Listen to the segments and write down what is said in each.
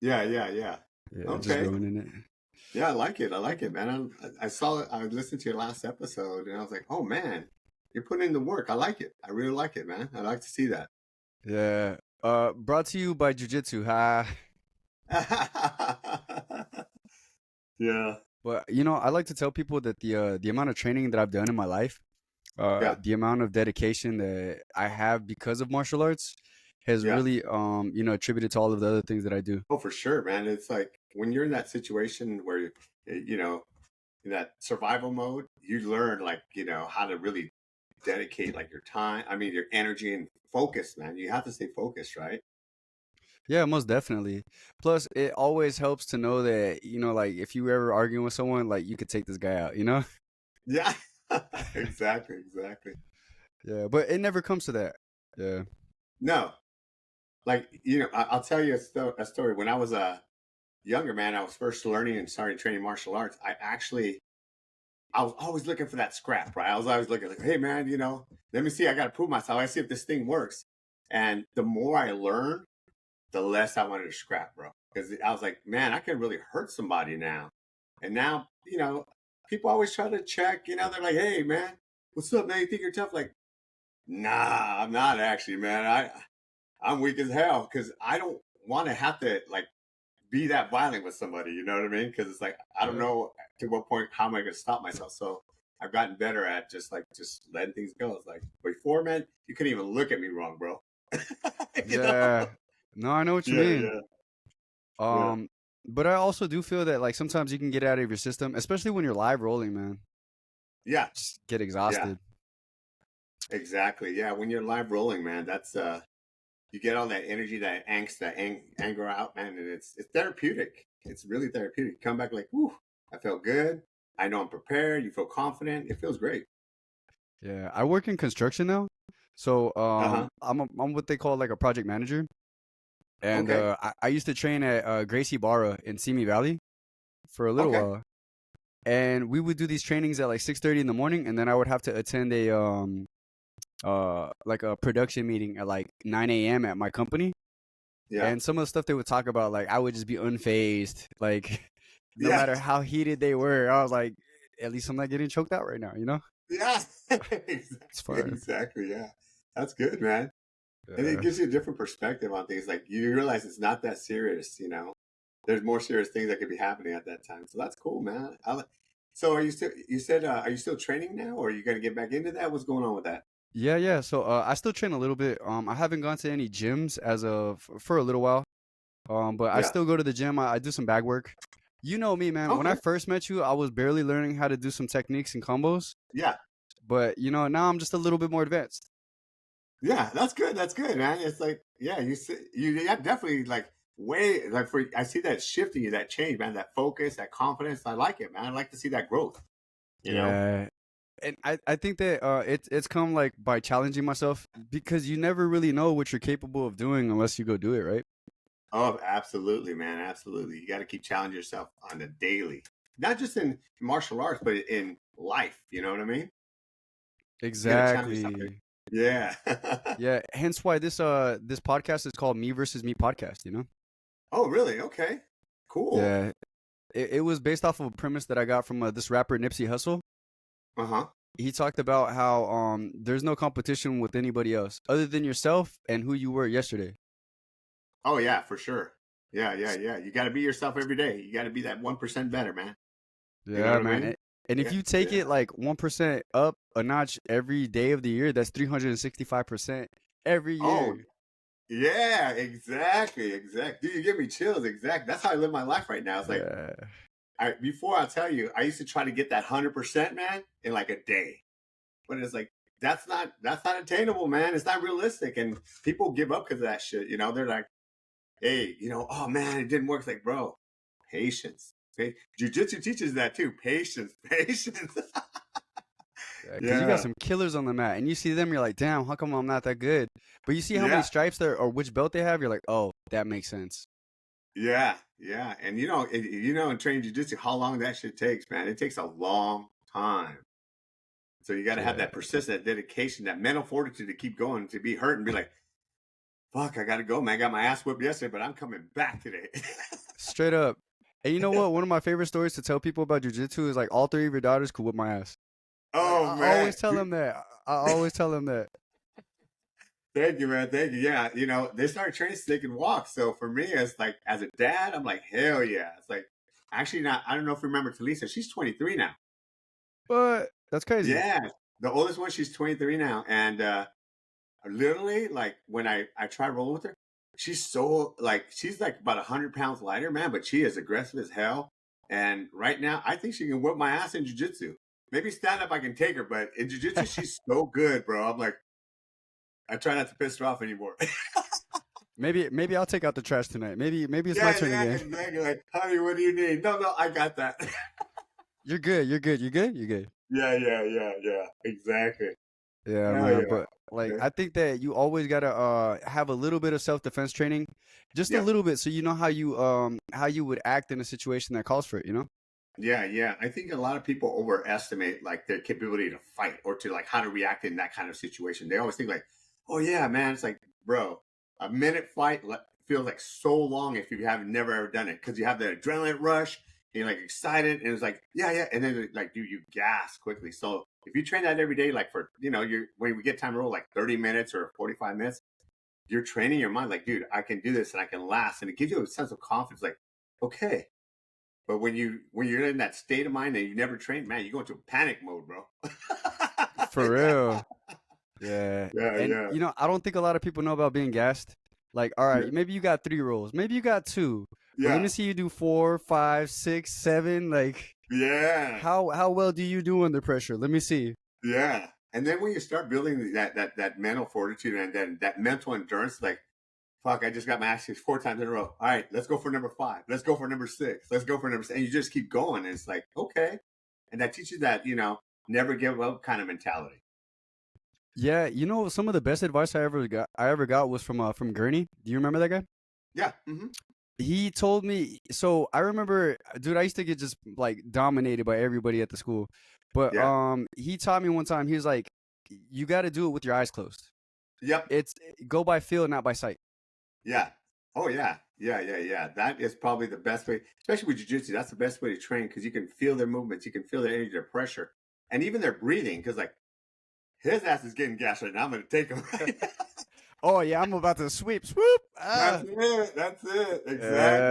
Yeah, yeah, yeah. Yeah, just Okay. ruining it. Yeah, I like it. I like it, man. I saw it. I listened to your last episode, and I was like, "Oh man, you're putting in the work. I like it. I really like it, man. I like to see that." Yeah. Brought to you by jiu-jitsu. Ha. Yeah, But I like to tell people that the amount of training that I've done in my life, yeah. the amount of dedication that I have because of martial arts has Yeah. really attributed to all of the other things that I do. Oh, for sure, man. It's like when you're in that situation where in that survival mode, you learn like how to really dedicate like your time. I mean, your energy and focus, man. You have to stay focused, right? Yeah, most definitely. Plus, it always helps to know that, like if you ever arguing with someone, like you could take this guy out, you know? Yeah, exactly, exactly. Yeah, but it never comes to that. Yeah. No, like I'll tell you a story. When I was a younger man, I was first learning and starting training martial arts. I was always looking for that scrap, right? I was always looking like, hey man, let me see. I got to prove myself. I see if this thing works. And the more I learned, the less I wanted to scrap, bro. Because I was like, man, I can really hurt somebody now. And now, people always try to check. They're like, hey man, what's up, man? You think you're tough? Like, nah, I'm not actually, man. I'm weak as hell because I don't want to have to like be that violent with somebody. You know what I mean? Because it's like I don't Yeah. know to what point how am I going to stop myself. So I've gotten better at just letting things go. It's like before, man, you couldn't even look at me wrong, bro. you know? Yeah. No, I know what you Yeah, mean. yeah, yeah, Um, but I also do feel that like sometimes you can get out of your system, especially when you're live rolling, man. yeah, Just get yeah. exhausted. Exactly. Yeah, when you're live rolling, man, that's you get all that energy, that angst, that anger out, man, and it's therapeutic. It's really therapeutic. Come back like, whew, I felt good. I know I'm prepared. You feel confident. It feels great. Yeah, I work in construction now, so Uh huh. I'm what they call like a project manager, and Okay. I used to train at Gracie Barra in Simi Valley for a little Okay. while, and we would do these trainings at like 6:30 in the morning, and then I would have to attend a like a production meeting at like 9 a.m. at my company, Yeah. and some of the stuff they would talk about, like I would just be unfazed, like no Yeah. matter how heated they were, I was like, at least I'm not getting choked out right now, you know? Yeah. It's exactly. fine. Exactly. Yeah. That's good, man. And it Yeah. gives you a different perspective on things. Like you realize it's not that serious. There's more serious things that could be happening at that time. So that's cool, man. So are you still? You said, are you still training now, or are you going to get back into that? What's going on with that? Yeah, yeah. So I still train a little bit. I haven't gone to any gyms as of for a little while. But I Yeah. still go to the gym. I do some bag work. You know me, man. When I Okay. first met you, I was barely learning how to do some techniques and combos. Yeah. But now I'm just a little bit more advanced. Yeah. That's good. That's good, man. It's like, yeah, yeah, definitely like way like for I see that shift in you, that change, man. That focus, that confidence. I like it, man. I like to see that growth. You know. Yeah. And I think that it's come like by challenging myself because you never really know what you're capable of doing unless you go do it, right? Oh, absolutely, man. Absolutely. You got to keep challenging yourself on the daily, not just in martial arts, but in life. You know what I mean? You got to challenge yourself. Exactly. Yeah. Yeah. Hence why this podcast is called Me versus Me podcast. Oh, really? Okay. Cool. Yeah. It was based off of a premise that I got from this rapper Nipsey Hussle. Uh huh. He talked about how there's no competition with anybody else other than yourself and who you were yesterday. Oh, yeah, for sure. Yeah, yeah, yeah. You got to be yourself every day. You got to be that 1% better, man. You know Yeah, what I man. mean? And if Yeah, you take yeah. it like 1% up a notch every day of the year, that's 365% every Oh, year. yeah, exactly, exactly. Dude, you give me chills. Exactly. That's how I live my life right now. It's like Yeah. before I tell you, I used to try to get that 100%, man, in like a day. But it's like that's not attainable, man. It's not realistic, and people give up because of that shit. They're like, hey, oh man, it didn't work. It's like, bro, patience. Jiu-jitsu teaches that too. Patience, patience. Yeah, because you got yeah, some killers on the mat, and you see them, you're like, damn, how come I'm not that good? But you see how many yeah, stripes there or which belt they have, you're like, oh, that makes sense. yeah, yeah. And in training jiu-jitsu, how long that shit takes, man. It takes a long time. So you got to have Yeah. that persistence, that dedication, that mental fortitude to keep going, to be hurt and be like, fuck, I gotta go, man. I got my ass whipped yesterday, but I'm coming back today. Straight up. And you know what? One of my favorite stories to tell people about jujitsu is like all three of your daughters could whip my ass. Like Oh I man. always tell them that. I always tell them that. Thank you, man. Thank you. Yeah, they started training so they can walk. So for me, it's like as a dad, I'm like, hell yeah. It's like actually not. I don't know if you remember Talisa. She's 23 now. But that's crazy. Yeah, the oldest one. She's 23 now, and literally, like when I try rolling with her, she's like about 100 pounds lighter, man. But she is aggressive as hell. And right now, I think she can whip my ass in jujitsu. Maybe stand up, I can take her, but in jujitsu, she's so good, bro. I'm like, I try not to piss her off anymore. Maybe I'll take out the trash tonight. Maybe it's my Yeah, turn yeah, again. exactly. Like, honey, what do you need? No, no, I got that. You're good. You're good. You're good. You're good. Yeah, yeah, yeah, yeah. Exactly. Yeah, Hell man. yeah. But like, Okay. I think that you always gotta have a little bit of self defense training, just a Yeah. little bit, so you know how you would act in a situation that calls for it. You know. Yeah, yeah. I think a lot of people overestimate like their capability to fight or to like how to react in that kind of situation. They always think like, "Oh yeah, man." It's like, bro, a minute fight feels like so long if you have never ever done it because you have the adrenaline rush. And you're like excited, and it's like, yeah, yeah, and then like, dude, you gas quickly. So if you train that every day, like for you're when we get time to roll like 30 minutes or 45 minutes, you're training your mind like, dude, I can do this and I can last, and it gives you a sense of confidence. Like, okay, but when you're in that state of mind and you never train, man, you go into panic mode, bro. For Yeah, real. Yeah. yeah, And yeah, I don't think a lot of people know about being gassed. Like, all yeah, right, maybe you got 3 rolls, maybe you got two, but let me yeah, see you do 4, 5, 6, 7. Like, yeah, how well do you do under pressure? Let me see. yeah. And then when you start building that mental fortitude and then that mental endurance, like, fuck, I just got my ass kicked 4 times in a row. All right, let's go for number 5. Let's go for number 6. Let's go for number 6. And you just keep going. And it's like, okay. And that teaches that, never give up kind of mentality. Yeah, some of the best advice I ever got was from Gurney. Do you remember that guy? Yeah. Hmm. He told me, so I remember, dude, I used to get just like dominated by everybody at the school. But Yeah. he taught me one time, he was like, you got to do it with your eyes closed. Yep. It's go by feel, not by sight. Yeah. Oh yeah. Yeah. Yeah. Yeah. That is probably the best way, especially with jiu-jitsu. That's the best way to train because you can feel their movements, you can feel their energy, their pressure, and even their breathing. Because like his ass is getting gassed right now. I'm gonna take him. Oh yeah, I'm about to sweep, swoop. That's Ah, it. That's it. Exactly.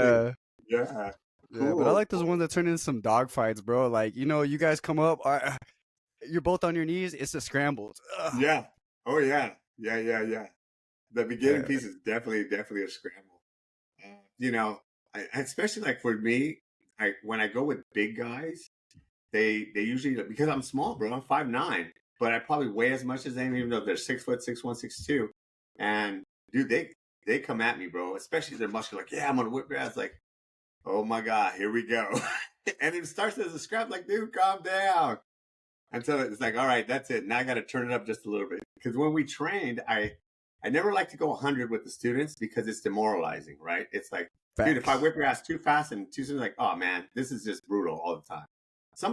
yeah, Yeah. yeah. But I Cool. like those ones that turn into some dog fights, bro. Like you guys come up, you're both on your knees. It's a scramble. Ugh. Yeah. Oh yeah. Yeah. Yeah. Yeah. The beginning Yeah, piece is definitely a scramble. You know, especially like for me, when I go with big guys, they usually because I'm small, bro. I'm 5'9", but I probably weigh as much as them, even though they're 6 foot, 6'1", 6'2". And dude, they come at me, bro. Especially if they're muscular, like, yeah, I'm gonna whip your ass. Like, oh my god, here we go. And it starts as a scrap, like, dude, calm down. Until it's like, all right, that's it. Now I got to turn it up just a little bit. Because when we trained, I never like to go 100 with the students because it's demoralizing, right? It's like, dude, if I facts. whip your ass too fast and too soon, like, oh man, this is just brutal all the time.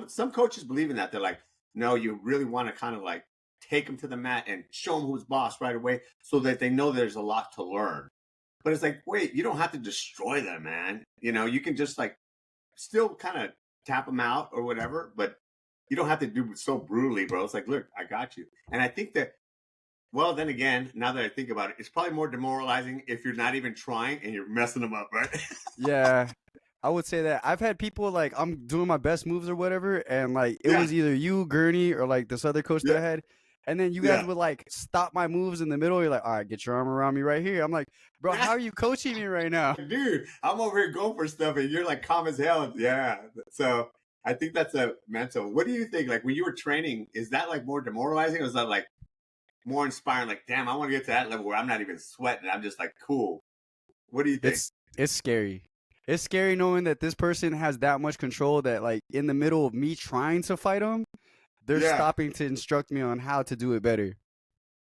Some coaches believe in that. They're like, no, you really want to kind of like take them to the mat and show them who's boss right away, so that they know there's a lot to learn. But it's like, wait, you don't have to destroy them, man. You can just like still kind of tap them out or whatever, but you don't have to do it so brutally, bro. It's like, look, I got you. And I think that, well, then again, now that I think about it, it's probably more demoralizing if you're not even trying and you're messing them up, right? Yeah, I would say that I've had people like I'm doing my best moves or whatever, and like it Yeah, was either you, Gurney, or like this other coach that yeah, I had, and then you guys yeah. would like stop my moves in the middle. You're like, all right, get your arm around me right here. I'm like, bro, how are you coaching me right now? Dude, I'm over here going for stuff and you're like calm as hell. Yeah. So I think that's a mental. What do you think? Like when you were training, is that like more demoralizing or is that like more inspiring? Like, damn, I want to get to that level where I'm not even sweating. I'm just like, cool. What do you think? It's scary. It's scary knowing that this person has that much control that like in the middle of me trying to fight them, they're Yeah. stopping to instruct me on how to do it better.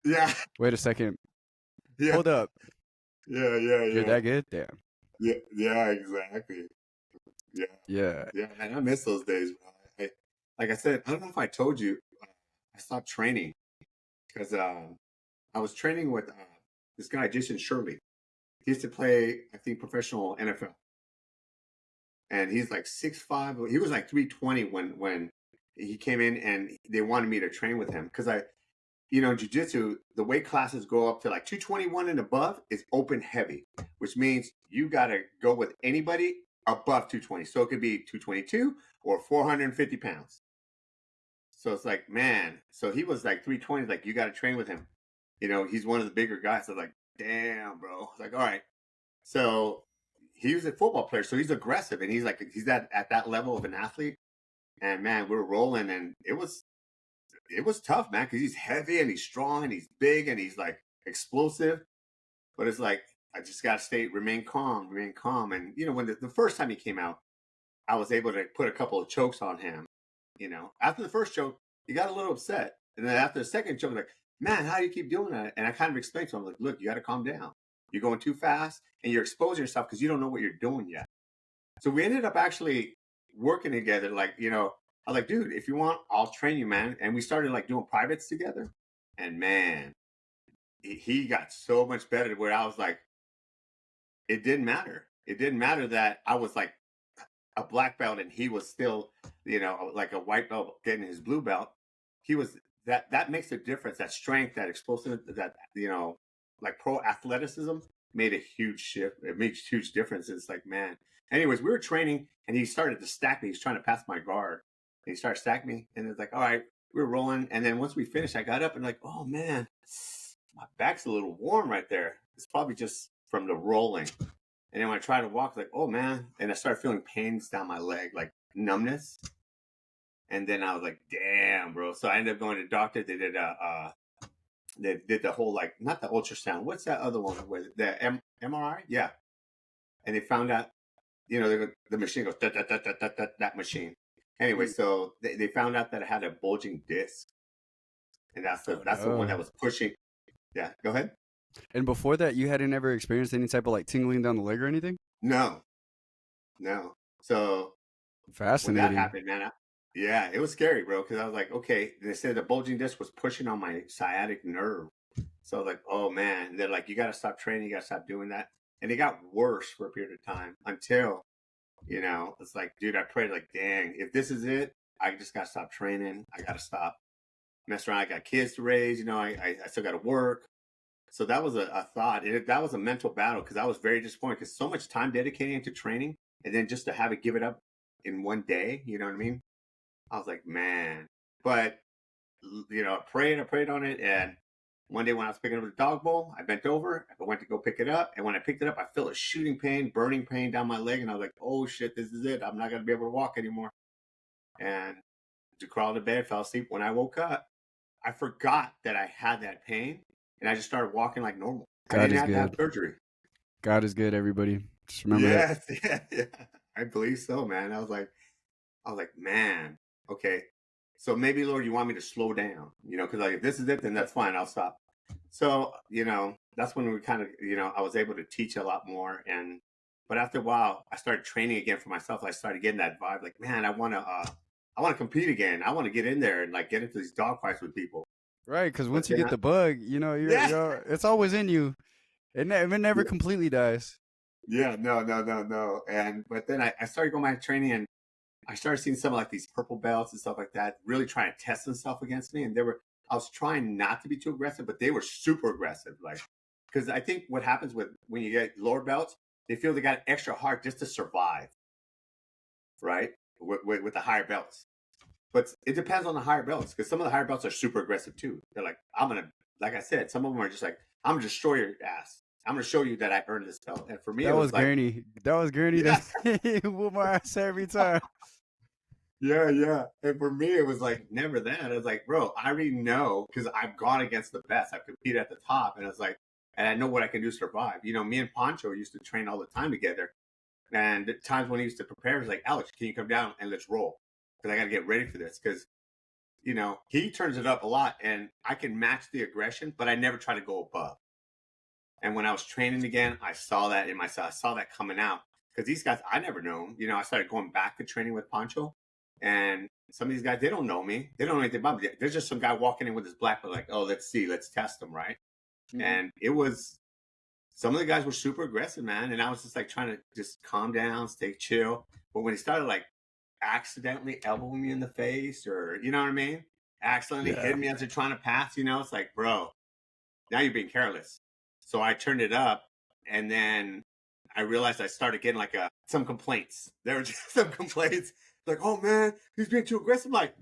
Yeah. Wait a second. Yeah. Hold up. Yeah. Yeah. You're Yeah. that good? Damn. Yeah. Yeah. Exactly. Yeah. Yeah. Yeah. Man, I miss those days, bro. Like I said, I don't know if I told you, I stopped training because I was training with This guy, Jason Shirley. He used to play, I think, professional NFL. And he's like 6'5". He was like 320 when he came in, and they wanted me to train with him because in jiu-jitsu, the weight classes go up to like 221 and above is open heavy, which means you got to go with anybody above 220. So it could be 222 or 450 pounds. So it's like, man, so he was like 320, like, you got to train with him. He's one of the bigger guys. So I was like, damn, bro. It's like, all right. So he was a football player, so he's aggressive, and he's at that level of an athlete. And man, we were rolling, and it was tough, man, because he's heavy and he's strong and he's big and he's like explosive. But it's like, I just got to remain calm. And when the first time he came out, I was able to put a couple of chokes on him. After the first choke, he got a little upset, and then after the second choke, like, man, how do you keep doing that? And I kind of explained to him, like, look, you got to calm down. You're going too fast, and you're exposing yourself because you don't know what you're doing yet. So we ended up actually working together. Like, I was like, dude, if you want, I'll train you, man. And we started like doing privates together. And man, he got so much better where I was like, it didn't matter. It didn't matter that I was like a black belt and he was still, like a white belt getting his blue belt. He was that makes a difference. That strength, that explosiveness, that, like pro athleticism made a huge shift. It makes huge difference. It's like, man. Anyways, we were training and he started to stack me. He's trying to pass my guard. And he started stacking me. And it's like, all right, we were rolling. And then once we finished, I got up and like, oh man, my back's a little warm right there. It's probably just from the rolling. And then when I tried to walk, like, oh man. And I started feeling pains down my leg, like numbness. And then I was like, damn, bro. So I ended up going to the doctor. They did the whole, like, not the ultrasound. What's that other one with the MRI? Yeah. And they found out, the machine goes, that machine. Anyway, so they found out that I had a bulging disc. And that's the one that was pushing. Yeah, go ahead. And before that, you hadn't ever experienced any type of like tingling down the leg or anything? No. So when that Fascinating. happened, man, yeah, it was scary, bro, because I was like, okay, they said the bulging disc was pushing on my sciatic nerve. So I was like, oh man. And they're like, you got to stop training. You got to stop doing that. And it got worse for a period of time until, it's like, dude, I prayed like, dang, if this is it, I just got to stop training. I got to stop messing around. I got kids to raise, I still got to work. So that was a thought. That was a mental battle because I was very disappointed because so much time dedicating into training and then just to have it give it up in one day, you know what I mean? I was like, man. But, I prayed on it. And one day when I was picking up the dog bowl, I bent over. I went to go pick it up. And when I picked it up, I felt a shooting pain, burning pain down my leg. And I was like, oh, shit, this is it. I'm not going to be able to walk anymore. And to crawl to bed, fell asleep. When I woke up, I forgot that I had that pain. And I just started walking like normal. I didn't have to have surgery. God is good, everybody. Just remember that. Yeah. I believe so, man. I was like, man, okay. So maybe, Lord, you want me to slow down, because like, if this is it, then that's fine. I'll stop. So, that's when we kind of, I was able to teach a lot more. But after a while, I started training again for myself. I started getting that vibe, like, man, I want to compete again. I want to get in there and like get into these dogfights with people. Right, because once you get the bug, you're it's always in you. It never completely dies. Yeah, no. But then I started going back to training, and I started seeing some of like these purple belts and stuff like that, really trying to test themselves against me. And I was trying not to be too aggressive, but they were super aggressive. Like, because I think what happens when you get lower belts, they feel they got an extra heart just to survive, right? With the higher belts. But it depends on the higher belts, because some of the higher belts are super aggressive too. They're like, like I said, some of them are just like, I'm going to destroy your ass. I'm going to show you that I earned this belt. And for me, that it was like, Gurney. That was Gurney. Yeah. That whooped my ass every time. Yeah. And for me, it was like never that. I was like, bro, I already know because I've gone against the best. I've competed at the top. And I was like, and I know what I can do to survive. Me and Pancho used to train all the time together. And the times when he used to prepare, he was like, Alex, can you come down and let's roll? Because I got to get ready for this. Because, he turns it up a lot and I can match the aggression, but I never try to go above. And when I was training again, I saw that in myself. I saw that coming out. Because these guys, I never know them. I started going back to training with Pancho. And some of these guys, they don't know me. They don't know anything about me. There's just some guy walking in with his black belt, like, oh, let's see, let's test them, right? Mm-hmm. And it was some of the guys were super aggressive, man. And I was just like trying to just calm down, stay chill. But when he started like accidentally elbowing me in the face, or you know what I mean? Accidentally Yeah. hitting me as they're trying to pass, it's like, bro, now you're being careless. So I turned it up, and then I realized I started getting like some complaints. There were just some complaints, like, "Oh man, he's being too aggressive." I'm like,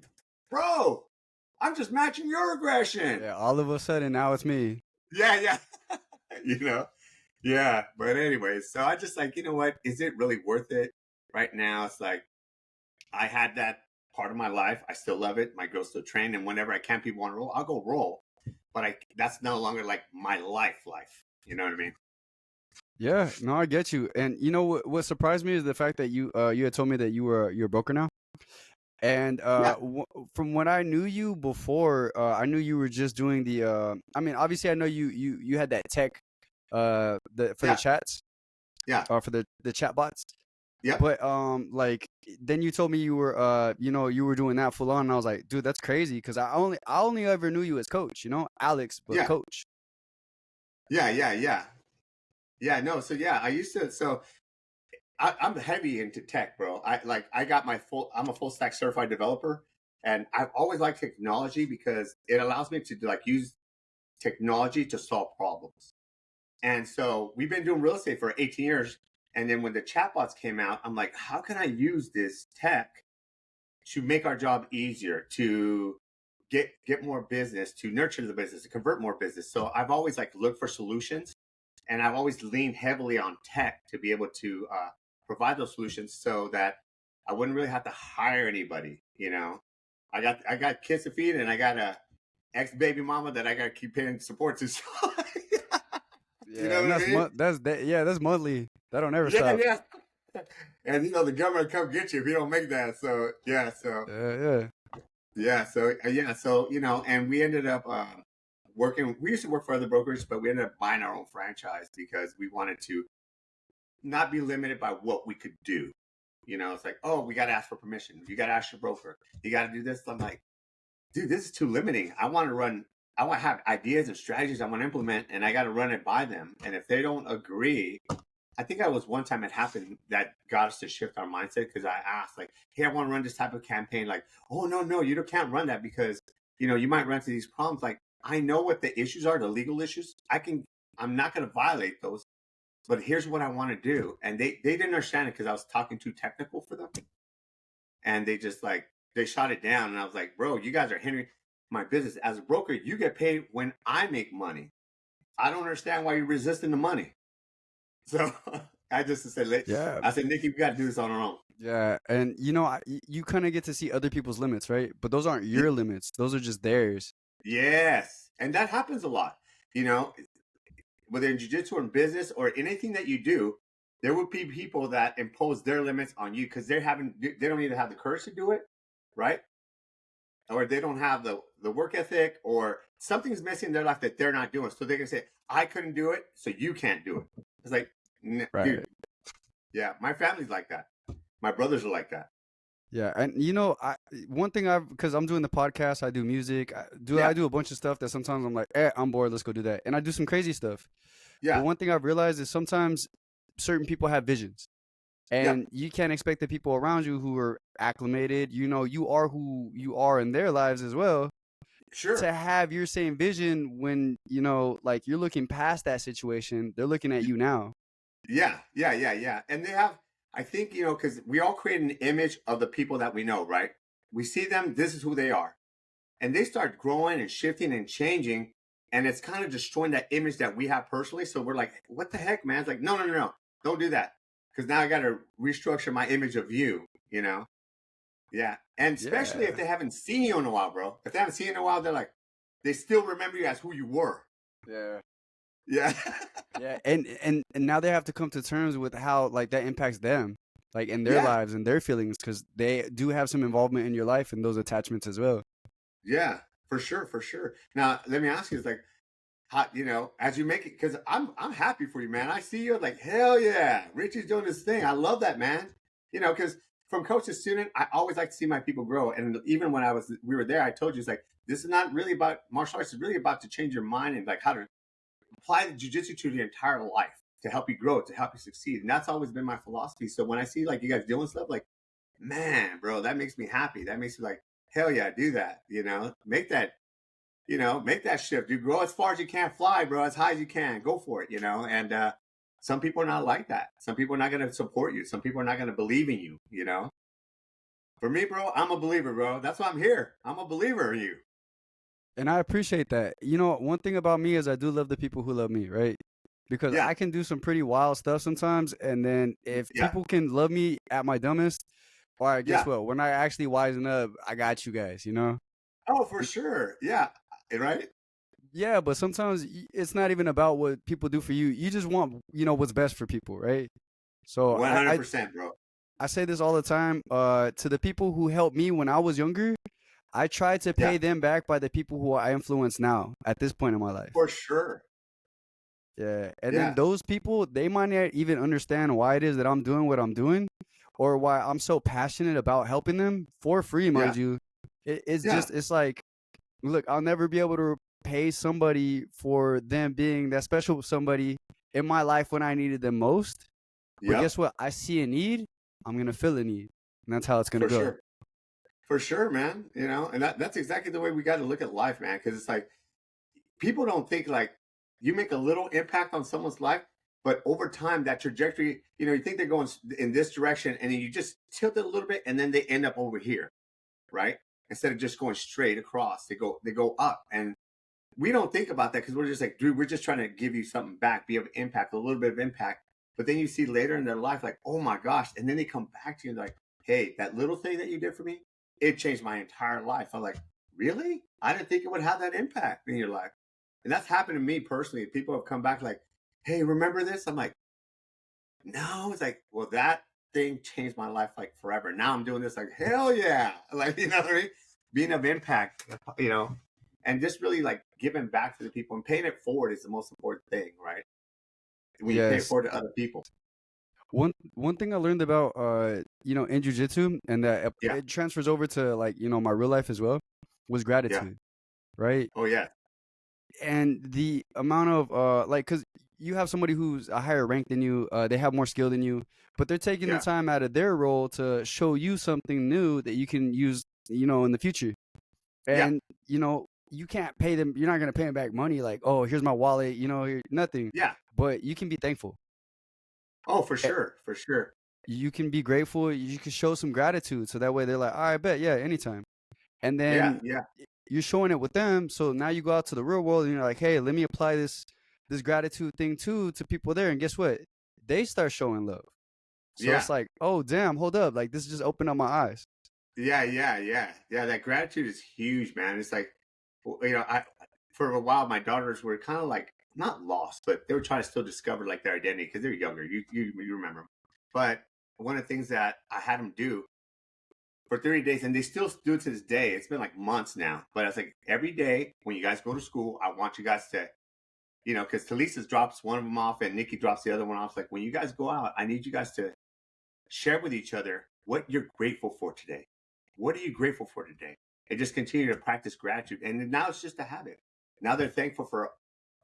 bro, I'm just matching your aggression. Yeah. All of a sudden, now it's me. Yeah, yeah, you know, yeah. But anyways, so I just like, you know what? Is it really worth it right now? It's like I had that part of my life. I still love it. My girls still train, and whenever I can, people want to roll, I'll go roll. But that's no longer like my life. You know what I mean? Yeah. No, I get you. And you know what surprised me is the fact that you had told me that you're a broker now. And Yeah, from when I knew you before, I knew you were just doing the. I mean, obviously, I know you had that tech, for the yeah, chats, yeah, for the chat bots. yep, But like then you told me you were you were doing that full on, and I was like, dude, that's crazy because I only ever knew you as coach, Alex, but yeah, coach. yeah. Yeah, no. So yeah, I used to. So I'm heavy into tech, bro. I got I'm a full stack certified developer, and I've always liked technology because it allows me to like use technology to solve problems. And so we've been doing real estate for 18 years. And then when the chatbots came out, I'm like, how can I use this tech to make our job easier, to get more business, to nurture the business, to convert more business? So I've always like looked for solutions, and I've always leaned heavily on tech to be able to provide those solutions so that I wouldn't really have to hire anybody. I got kids to feed, and I got a ex baby mama that I got to keep paying support to. So, you Yeah, know and what I mean? that's monthly. That don't ever Yeah, stop. yeah. And the government come get you if you don't make that. So yeah, Yeah. and we ended up working. We used to work for other brokers, but we ended up buying our own franchise because we wanted to not be limited by what we could do. It's like, oh, we got to ask for permission. You got to ask your broker. You got to do this. I'm like, dude, this is too limiting. I want to run. I want to have ideas and strategies I want to implement, and I got to run it by them. And if they don't agree, I think I was one time it happened that got us to shift our mindset because I asked, like, hey, I want to run this type of campaign. Like, oh, no, you can't run that because, you might run into these problems. Like, I know what the issues are, the legal issues. I'm not going to violate those, but here's what I want to do. And they didn't understand it because I was talking too technical for them. And they just like, they shot it down. And I was like, bro, you guys are hindering my business. As a broker, you get paid when I make money. I don't understand why you're resisting the money. So I just said, Yeah. I said, Nikki, we got to do this on our own. Yeah, and you kind of get to see other people's limits, right? But those aren't your limits; those are just theirs. Yes. And that happens a lot. You know, whether in jiu-jitsu or in business or anything that you do, there will be people that impose their limits on you because they don't either have the courage to do it, right? Or they don't have the work ethic, or something's missing in their life that they're not doing. So they can say, I couldn't do it, so you can't do it. It's like, Right. dude, yeah, my family's like that. My brothers are like that. Yeah, and one thing because I'm doing the podcast, I do music, I Yeah, do a bunch of stuff that sometimes I'm like, I'm bored, let's go do that, and I do some crazy stuff. But yeah, one thing I've realized is sometimes certain people have visions, yeah, and you can't expect the people around you who are acclimated, you are who you are in their lives as well, sure. to have your same vision when like you're looking past that situation, they're looking at you now. Yeah. And they have, I think, because we all create an image of the people that we know, right? We see them, this is who they are. And they start growing and shifting and changing. And it's kind of destroying that image that we have personally. So we're like, what the heck, man? It's like, no. Don't do that. Because now I got to restructure my image of you. Yeah. And especially if Yeah. they haven't seen you in a while, bro. If they haven't seen you in a while, they're like, they still remember you as who you were. Yeah. Yeah. Yeah, and now they have to come to terms with how like that impacts them, like in their Yeah. lives and their feelings, because they do have some involvement in your life and those attachments as well. Yeah. For sure. For sure. Now, let me ask you, it's like, how, as you make it, because I'm happy for you, man. I see you like, hell yeah, Richie's doing this thing. I love that, man. Because from coach to student, I always like to see my people grow. And even when we were there, I told you, it's like, this is not really about martial arts. It's really about to change your mind and like how to apply the jiu-jitsu to your entire life to help you grow, to help you succeed. And that's always been my philosophy. So when I see like you guys doing stuff, like, man, bro, that makes me happy. That makes me like, hell yeah, do that. Make that shift. You grow as far as you can, fly, bro, as high as you can. Go for it, And some people are not like that. Some people are not going to support you. Some people are not going to believe in you. For me, bro, I'm a believer, bro. That's why I'm here. I'm a believer in you. And I appreciate that. One thing about me is I do love the people who love me, right? Because Yeah, I can do some pretty wild stuff sometimes. And then if yeah, people can love me at my dumbest, all right, guess yeah. what? When I actually wisen up, I got you guys. Oh, for sure. Yeah, right. Yeah, but sometimes it's not even about what people do for you. You just want what's best for people, right? So One hundred percent, bro. I say this all the time to the people who helped me when I was younger. I try to Yeah, pay them back by the people who I influence now at this point in my life. for sure. Yeah. And then Yeah, those people, they might not even understand why it is that I'm doing what I'm doing or why I'm so passionate about helping them for free, mind yeah, you. It's yeah. just, it's like, look, I'll never be able to pay somebody for them being that special somebody in my life when I needed them most. But Yep, guess what? I see a need, I'm going to fill a need. And that's how it's going to for go. sure. For sure, man. And that's exactly the way we got to look at life, man. Because it's like people don't think like you make a little impact on someone's life, but over time, that trajectory, you think they're going in this direction, and then you just tilt it a little bit, and then they end up over here, right? Instead of just going straight across, they go up, and we don't think about that because we're just like, dude, we're just trying to give you something back, be of impact, a little bit of impact. But then you see later in their life, like, oh my gosh, and then they come back to you and like, hey, that little thing that you did for me, it changed my entire life. I'm like, really? I didn't think it would have that impact in your life. And that's happened to me personally. People have come back like, hey, remember this? I'm like, no. It's like, well, that thing changed my life like forever. Now I'm doing this like, hell yeah. Like, what I mean? Being of impact, and just really like giving back to the people and paying it forward is the most important thing, right? When you pay it Yes. forward to other people. One thing I learned about in jiu-jitsu and that Yeah. it transfers over to like my real life as well was Yeah. gratitude, right? Oh yeah. And the amount of like cuz you have somebody who's a higher rank than you, they have more skill than you, but they're taking the Yeah. time out of their role to show you something new that you can use, in the future. Yeah. And you can't pay them, you're not going to pay them back money like, "Oh, here's my wallet," nothing. Yeah. But you can be thankful. Oh, for sure. For sure. You can be grateful. You can show some gratitude, so that way they're like, "I bet, yeah, anytime." And Yeah. then Yeah. you're showing it with them, so now you go out to the real world and you're like, "Hey, let me apply this gratitude thing too to people there." And guess what? They start showing love. So Yeah. it's like, "Oh, damn, hold up! Like this just opened up my eyes." Yeah. Yeah. Yeah. Yeah. That gratitude is huge, man. It's like, I for a while my daughters were kind of like not lost, but they were trying to still discover like their identity because they're younger. You remember, but one of the things that I had them do for 30 days, and they still do it to this day. It's been like months now, but I was like, every day when you guys go to school, I want you guys to, because Talisa drops one of them off and Nikki drops the other one off. Like when you guys go out, I need you guys to share with each other what you're grateful for today. What are you grateful for today? And just continue to practice gratitude. And now it's just a habit. Now they're thankful for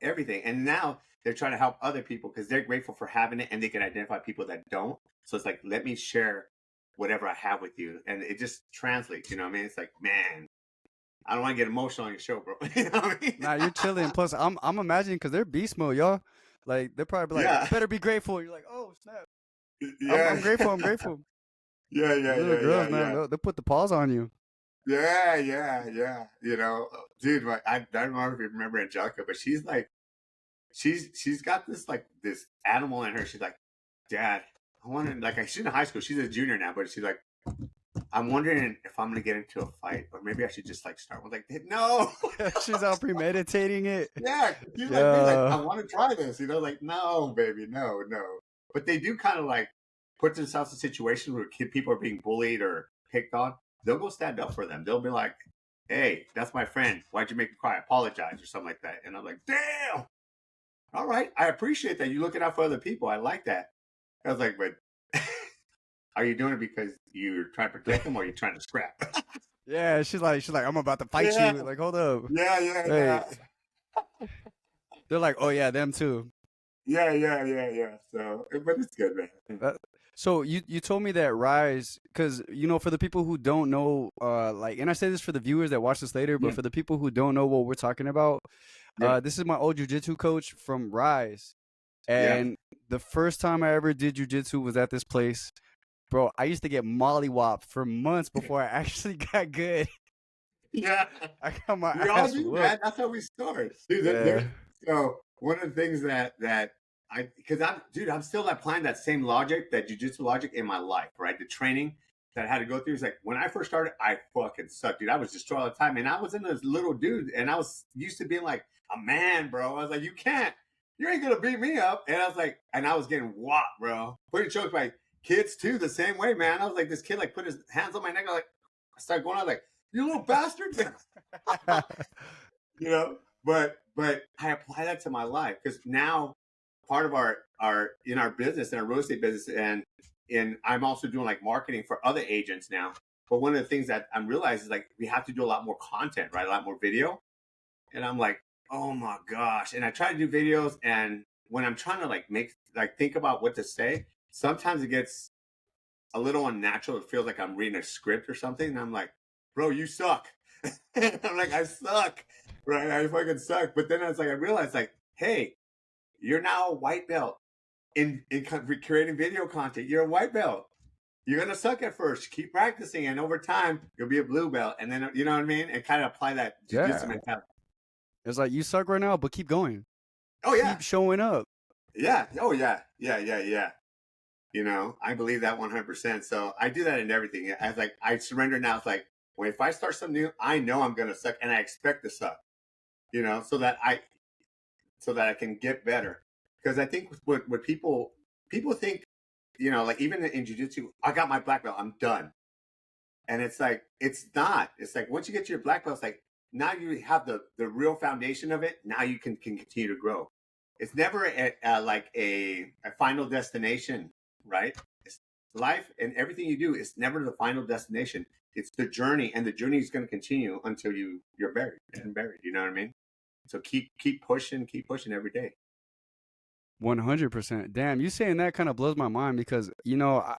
everything. And now they're trying to help other people because they're grateful for having it and they can identify people that don't. So it's like, let me share whatever I have with you. And it just translates, you know what I mean? It's like, man, I don't want to get emotional on your show, bro. You know what I mean? Nah, you're chilling. Plus, I'm imagining because they're beast mode, y'all. Like they're probably like, Yeah. "Better be grateful." You're like, "Oh snap! I'm Yeah. grateful. I'm grateful." Yeah, yeah, Little yeah, yeah, girls, man, yeah. they'll put the paws on you. Yeah, yeah, yeah. Dude, I don't know if you remember Angelica, but she's like, she's got this like this animal in her. She's like, Dad, I want to like she's in high school. She's a junior now, but she's like, I'm wondering if I'm gonna get into a fight, or maybe I should just like start with like, no. She's all premeditating it. Yeah, she's like me, like I Yeah. want to try this, like no, baby, no, no. But they do kind of like put themselves in situations where people are being bullied or picked on. They'll go stand up for them. They'll be like, "Hey, that's my friend. Why'd you make me cry? Apologize or something like that." And I'm like, "Damn, all right, I appreciate that. You looking out for other people. I like that." I was like, "But are you doing it because you're trying to protect them, or are you trying to scrap?" Yeah, she's like, I'm about to fight Yeah, you. Like, hold up. yeah, yeah, Hey, yeah. They're like, oh yeah, them too. Yeah. So, but it's good, man. Uh, so you told me that Rise, because for the people who don't know, like, and I say this for the viewers that watch this later, but Yeah, for the people who don't know what we're talking about, yeah, this is my old jujitsu coach from Rise, yeah, and the first time I ever did jujitsu was at this place, bro. I used to get mollywopped for months before I actually got good. yeah. I got my We all ass do, whooped. man. That's how we start. Dude, Yeah. so one of the things that because I'm still applying that same logic, that jujitsu logic in my life, right? The training that I had to go through is like when I first started, I fucking sucked, dude. I was destroyed all the time, and I was in this little dude, and I was used to being like a man, bro. I was like, you ain't gonna beat me up, and I was like, and I was getting whopped, bro. Putting chokes by kids too, the same way, man. I was like, this kid like put his hands on my neck, I started going out like, you little bastard. you know but I apply that to my life because now part of our in our business, in our real estate business, and I'm also doing like marketing for other agents now. But one of the things that I'm realizing is like we have to do a lot more content, right? A lot more video. And I'm like, oh my gosh. And I try to do videos, and when I'm trying to like think about what to say, sometimes it gets a little unnatural. It feels like I'm reading a script or something. And I'm like, bro, you suck. I'm like, I suck. Right. I fucking suck. But then I was like, I realized like, hey, you're now a white belt in creating video content. You're a white belt. You're gonna suck at first. Keep practicing, and over time, you'll be a blue belt. And then you know what I mean, and kind of apply that jujitsu Yeah. mentality. It's like you suck right now, but keep going. Oh yeah, Keep showing up. yeah. Oh yeah. I believe that 100%. So I do that in everything. I was like, I surrender now. It's like, well, if I start something new, I know I'm gonna suck, and I expect to suck. So that I can get better. Because I think what people think, like even in jiu-jitsu, I got my black belt, I'm done. And it's like it's not. It's like once you get to your black belt, it's like now you have the real foundation of it. Now you can continue to grow. It's never like a final destination, right? It's life and everything you do is never the final destination. It's the journey, and the journey is going to continue until you're buried and buried. You know what I mean? So keep pushing every day. 100%. Damn, you saying that kind of blows my mind because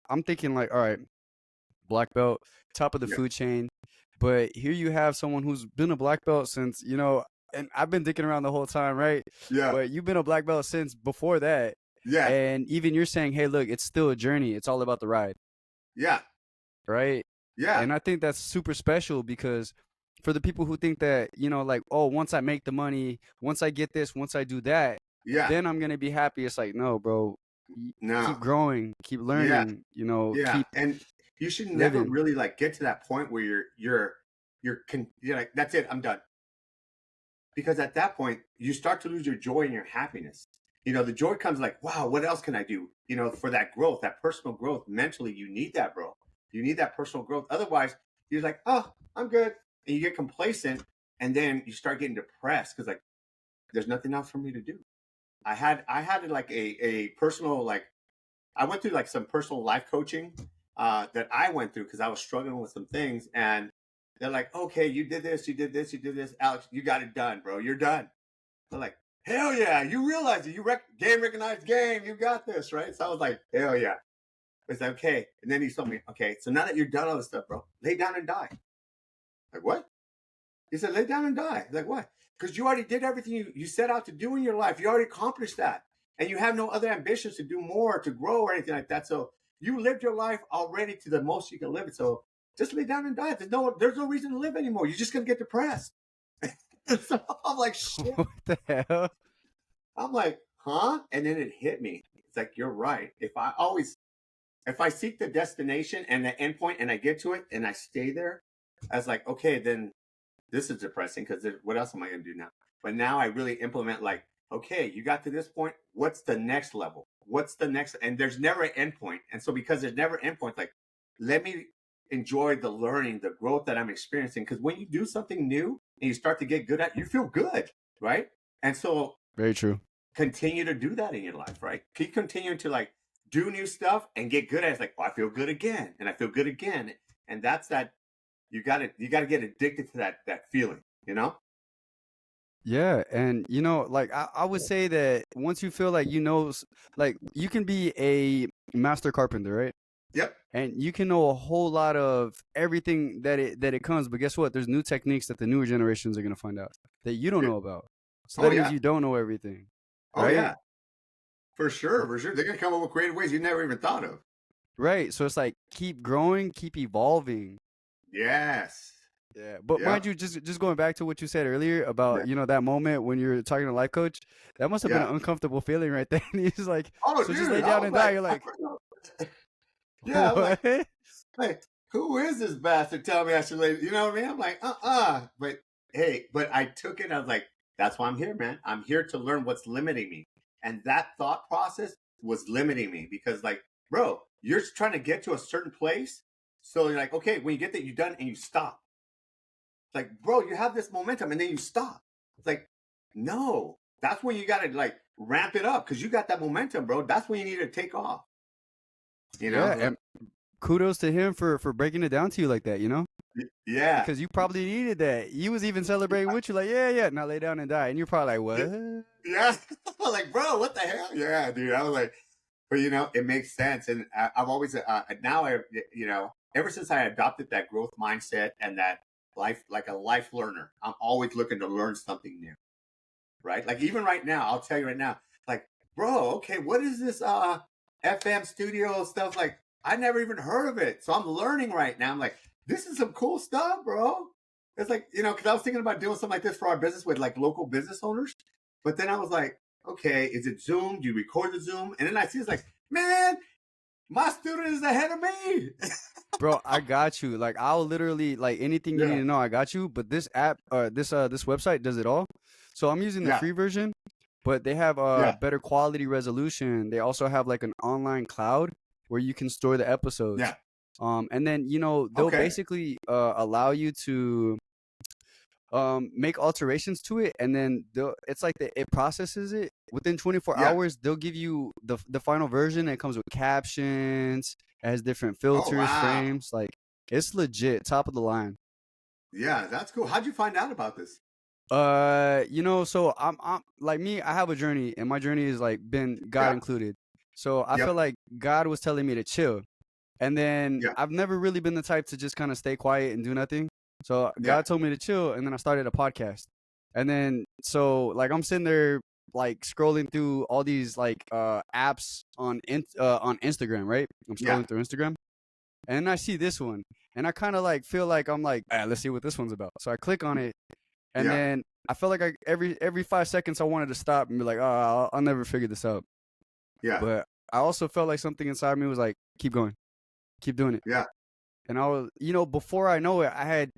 I'm thinking like, all right, black belt, top of the Yeah, food chain, but here you have someone who's been a black belt since and I've been dicking around the whole time, right? yeah, But you've been a black belt since before that, yeah, and even you're saying, hey, look, it's still a journey. It's all about the ride, yeah, right? yeah, And I think that's super special because for the people who think that, like, oh, once I make the money, once I get this, once I do that, yeah. then I'm going to be happy. It's like, no, bro, keep No, growing, keep yeah, learning, yeah. keep And you should never living. really like get to that point where you're like, that's it, I'm done. Because at that point, you start to lose your joy and your happiness. The joy comes like, wow, what else can I do? For that growth, that personal growth. Mentally, you need that, bro. You need that personal growth. Otherwise, you're like, oh, I'm good, and you get complacent, and then you start getting depressed because like, there's nothing else for me to do. I had like a personal like I went through like some personal life coaching that I went through because I was struggling with some things, and they're like, "Okay, you did this, you did this, you did this, Alex. You got it done, bro. You're done." They're like, "Hell yeah, you realize it. Game recognized game. You got this, right?" So I was like, "Hell yeah." It's like, okay, and then he told me, "Okay, so now that you're done all this stuff, bro, lay down and die." Like what? He said, lay down and die. Like, what? Because you already did everything you set out to do in your life. You already accomplished that. And you have no other ambitions to do more, to grow, or anything like that. So you lived your life already to the most you can live it. So just lay down and die. There's no reason to live anymore. You're just gonna get depressed. So I'm like, shit. What the hell? I'm like, huh? And then it hit me. It's like, you're right. If I seek the destination and the endpoint and I get to it and I stay there, I was like, okay, then this is depressing because what else am I going to do now? But now I really implement like, okay, you got to this point. What's the next level? What's the next? And there's never an end point. And so because there's never an end point, like let me enjoy the learning, the growth that I'm experiencing. Because when you do something new and you start to get good at it, you feel good, right? And so Very true. continue to do that in your life, right? Keep continuing to like do new stuff and get good at it. It's like, oh, I feel good again, and I feel good again. And that's that you got to get addicted to that feeling, you know? Yeah, and like I would say that once you feel like like you can be a master carpenter, right? Yep. And you can know a whole lot of everything that it comes, but guess what? There's new techniques that the newer generations are gonna find out that you don't Yeah. know about. So Oh that means yeah. you don't know everything, Oh right? yeah. For sure. R- For sure. They're gonna come up with creative ways you never even thought of. Right. So it's like keep growing, keep evolving. Yes. Yeah, but mind Yep. you, just going back to what you said earlier Yeah. about that moment when you're talking to a life coach, that must have been Yeah. an uncomfortable feeling right there. And he's like, Oh, so just lay dude. I down was and die. like, You're like, yeah. I'm like, what? hey, who is this bastard telling me I should lay? You know what I mean? I'm like, But hey, but I took it. I was like, that's why I'm here, man. I'm here to learn what's limiting me. And that thought process was limiting me because, like, bro, you're just trying to get to a certain place. So you're like, okay, when you get there, you're done and you stop. It's like, bro, you have this momentum and then you stop. It's like, no, that's when you got to like ramp it up because you got that momentum, bro. That's when you need to take off. You Yeah, know? and kudos to him for breaking it down to you like that, Yeah. because you probably needed that. He was even celebrating with you, like, yeah, yeah, now lay down and die, and you're probably like, what? Yeah. Like, bro, what the hell? Yeah, dude. I was like, but it makes sense. And I've always, now ever since I adopted that growth mindset and that life, like a life learner, I'm always looking to learn something new. Right. Like, even right now, I'll tell you right now, like, bro, okay, what is this, FM studio stuff? Like, I never even heard of it. So I'm learning right now. I'm like, this is some cool stuff, bro. It's like, cause I was thinking about doing something like this for our business with like local business owners. But then I was like, okay, is it Zoom? Do you record the Zoom? And then I see it's like, man, my student is ahead of me. Bro, I got you. Like, I'll literally like anything you need Yeah, to know. I got you. But this app, this website does it all. So I'm using the yeah, free version, but they have yeah, better quality resolution. They also have like an online cloud where you can store the episodes. yeah. And then they'll Okay. basically allow you to make alterations to it, and then it's like it processes it within 24 Yeah. hours. They'll give you the final version. It comes with captions, it has different Oh, filters, wow. frames. Like, it's legit, top of the line. Yeah, that's cool. How'd you find out about this? So I'm like me, I have a journey, and my journey is like been God Yeah. included. So I feel Yep. like God was telling me to chill. And then Yeah. I've never really been the type to just kind of stay quiet and do nothing. So Yeah. God told me to chill, and then I started a podcast. And then so like I'm sitting there like scrolling through all these like apps on Instagram, right? I'm Yeah. scrolling through Instagram, and I see this one, and I kind of like feel like I'm like, let's see what this one's about. So I click on it, and Yeah. then I felt like every 5 seconds I wanted to stop and be like, oh, I'll never figure this out. Yeah. But I also felt like something inside me was like, keep going, keep doing it. Yeah. And I was, before I know it, I had,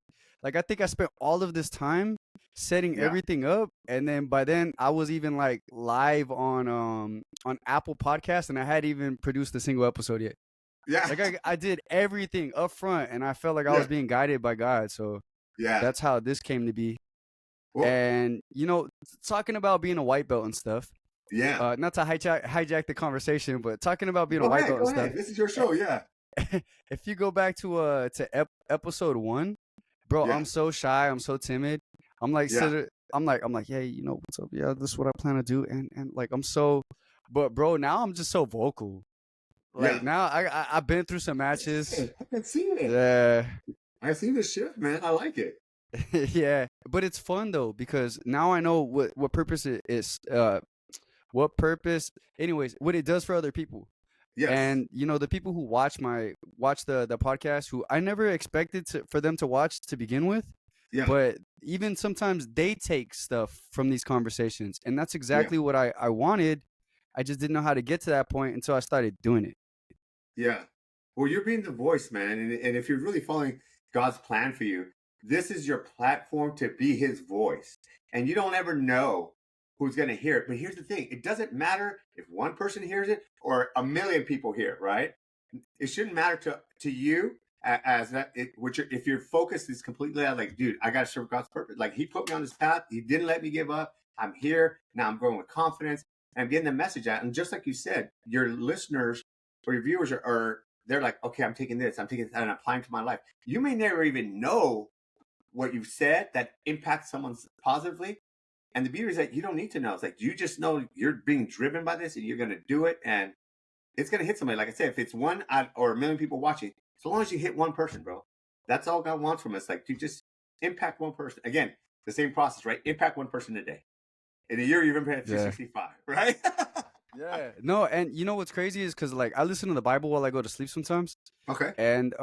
like, I think I spent all of this time setting Yeah. everything up, and then by then I was even like live on Apple Podcasts, and I hadn't even produced a single episode yet. Yeah. Like, I did everything up front, and I felt like I was Yeah. being guided by God. So Yeah. that's how this came to be. Well, And talking about being a white belt and stuff. yeah. Not to hijack the conversation, but talking about being a Go white ahead. belt and Go stuff. ahead. This is your show. Yeah. If you go back to episode 1, bro, Yeah. I'm so shy, I'm so timid. I'm like Yeah. I'm like, hey, what's up? Yeah, this is what I plan to do, and like but bro, now I'm just so vocal. Like, Yeah. now I've been through some matches. I can see it. Yeah. I see the shift, man. I like it. Yeah, but it's fun though, because now I know what purpose it is. What purpose, anyways, what it does for other people. Yes. And the people who watch the podcast, who I never expected for them to watch to begin with, Yeah. but even sometimes they take stuff from these conversations, and that's Yeah. exactly what I wanted. I just didn't know how to get to that point until I started doing it. Yeah. Well, you're being the voice, man. And if you're really following God's plan for you, this is your platform to be his voice. And you don't ever know who's going to hear it. But here's the thing, it doesn't matter if one person hears it or a million people hear it, right? It shouldn't matter to you as that, if your focus is completely out, like, dude, I got to serve God's purpose. Like, he put me on this path. He didn't let me give up. I'm here. Now I'm growing with confidence. And I'm getting the message out. And just like you said, your listeners or your viewers are they're like, okay, I'm taking this, I'm taking this, and I'm applying to my life. You may never even know what you've said that impacts someone's positively, And the beauty is that you don't need to know. It's like you just know you're being driven by this and you're going to do it. And it's going to hit somebody. Like I said, if it's one or a million people watching, so long as you hit one person, bro, that's all God wants from us. Like to just impact one person. Again, the same process, right? Impact one person a day. In a year, you've impacted Yeah. 365, right? Yeah. No, and you know what's crazy is because like I listen to the Bible while I go to sleep sometimes, Okay. and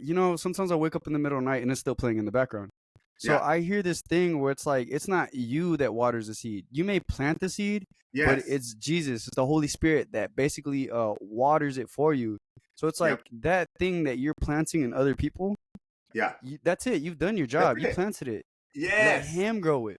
you know, sometimes I wake up in the middle of the night and it's still playing in the background. So Yeah. I hear this thing where it's like it's not you that waters the seed. You may plant the seed, but Yes. it's Jesus, it's the Holy Spirit that basically waters it for you. So it's like Yep. that thing that you're planting in other people, Yeah. that's it. You've done your That's job. You it. planted it. Let Yes. him grow it.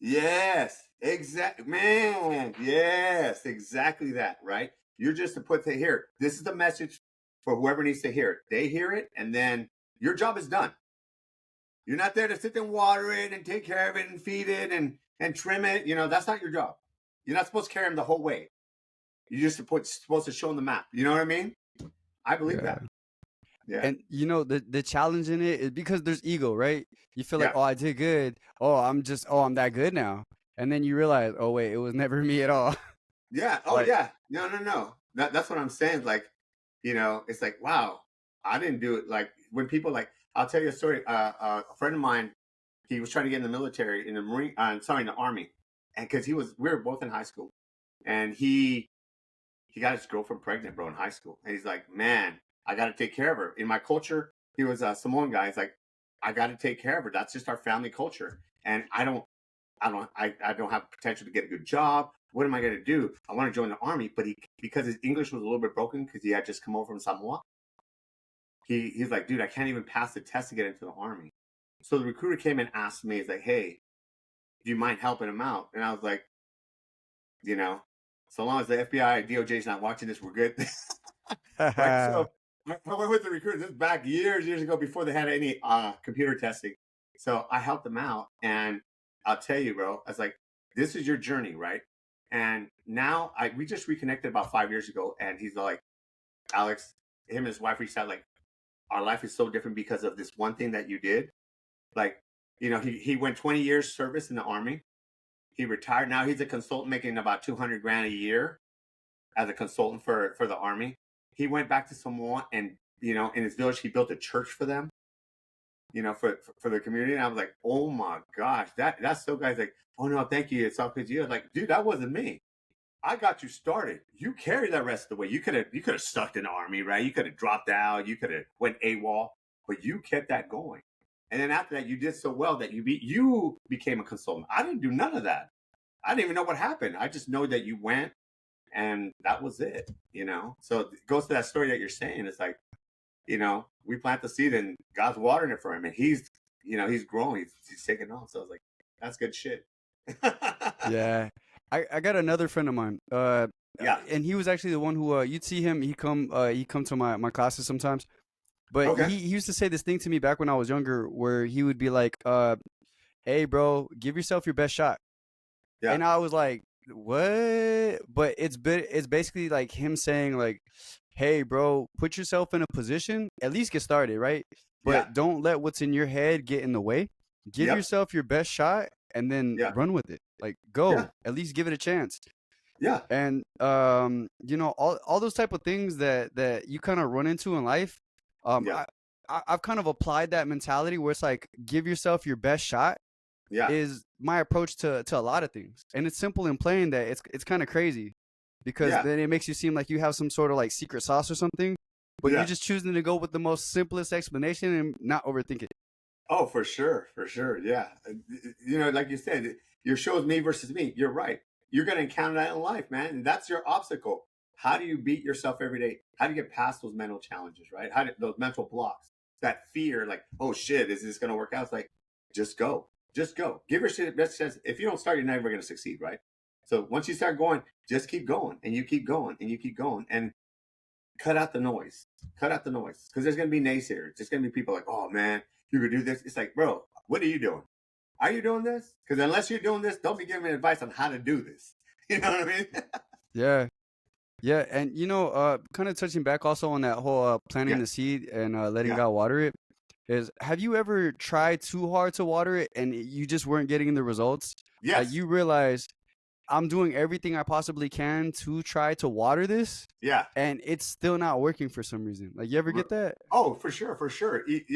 Yes. Exactly. Man. Yes. Exactly that, right? You're just to put to here. This is the message for whoever needs to hear it. They hear it, and then your job is done. You're not there to sit and water it and take care of it and feed it and trim it. You know, that's not your job. You're not supposed to carry them the whole way. You're just supposed to show them the map. You know what I mean? I believe Yeah. that. Yeah. And you know the challenge in it is because there's ego, right? You feel like, Yeah. oh, I did good. I'm that good now. And then you realize, oh wait, it was never me at all. Yeah. Oh, Like, yeah. No, no, no. That's what I'm saying. Like, it's like, wow, I didn't do it. Like when people like, I'll tell you a story. A friend of mine, he was trying to get in the military, in the Marine, in the Army, and because we were both in high school, and he got his girlfriend pregnant, bro, in high school, and he's like, man, I got to take care of her. In my culture, he was a Samoan guy. He's like, I got to take care of her. That's just our family culture, and I don't have potential to get a good job. What am I going to do? I want to join the army, but because his English was a little bit broken because he had just come over from Samoa. He's like, dude, I can't even pass the test to get into the army. So the recruiter came and asked me, he's like, hey, do you mind helping him out? And I was like, you know, so long as the FBI, DOJ is not watching this, we're good. Right. yeah, So I went with the recruiter. This is back years ago before they had any computer testing. So I helped them out, and I'll tell you, bro, I was like, this is your journey, right? And now we just reconnected about 5 years ago, and he's like, Alex, him and his wife reached out, like, our life is so different because of this one thing that you did. Like, he went 20 years service in the army. He retired. Now he's a consultant making about 200 grand a year as a consultant for the army. He went back to Samoa, and in his village he built a church for them, for the community. And I was like, oh my gosh, that's so guys like, oh no, thank you, it's all because you. I was like, dude, that wasn't me. I got you started. You carried that rest of the way. You could have stuck in the army, right? You could have dropped out. You could have went AWOL, but you kept that going. And then after that, you did so well that you became a consultant. I didn't do none of that. I didn't even know what happened. I just know that you went, and that was it. So it goes to that story that you're saying. It's like, we plant the seed, and God's watering it for him, and he's growing. He's taking off. So I was like, that's good shit. yeah. I got another friend of mine. Yeah. And he was actually the one who you'd see him. He come to my classes sometimes. But Okay. he used to say this thing to me back when I was younger, where he would be like, "Hey, bro, give yourself your best shot." Yeah. And I was like, "What?" But it's basically like him saying like, "Hey, bro, put yourself in a position. At least get started, right? Yeah. But don't let what's in your head get in the way. Give Yep. yourself your best shot, and then Yeah. run with it. Like, Yeah. go. At least give it a chance." Yeah. And all those type of things that you kind of run into in life. Yeah. I've kind of applied that mentality where it's like give yourself your best shot Yeah. is my approach to a lot of things, and it's simple and plain that it's kind of crazy because Yeah. then it makes you seem like you have some sort of like secret sauce or something, but you're Yeah. just choosing to go with the most simplest explanation and not overthink it. Oh, for sure. For sure. Yeah. Like you said, your show is me versus me. You're right. You're going to encounter that in life, man. And that's your obstacle. How do you beat yourself every day? How do you get past those mental challenges, right? Those mental blocks, that fear, like, oh shit, is this going to work out? It's like, just go. Just go. Give your shit the best chance. If you don't start, you're never going to succeed, right? So once you start going, just keep going, and you keep going, and you keep going, and cut out the noise. Cut out the noise. Because there's going to be naysayers. There's going to be people like, oh man, you could do this. It's like, bro, what are you doing? Are you doing this? Because unless you're doing this, don't be giving me advice on how to do this. You know what I mean? Yeah. Yeah, and kind of touching back also on that whole planting Yeah. the seed and letting Yeah. God water it, is have you ever tried too hard to water it and you just weren't getting the results? Yes. you realize I'm doing everything I possibly can to try to water this, Yeah. and it's still not working for some reason. Like, you ever get that? Oh, for sure, for sure. You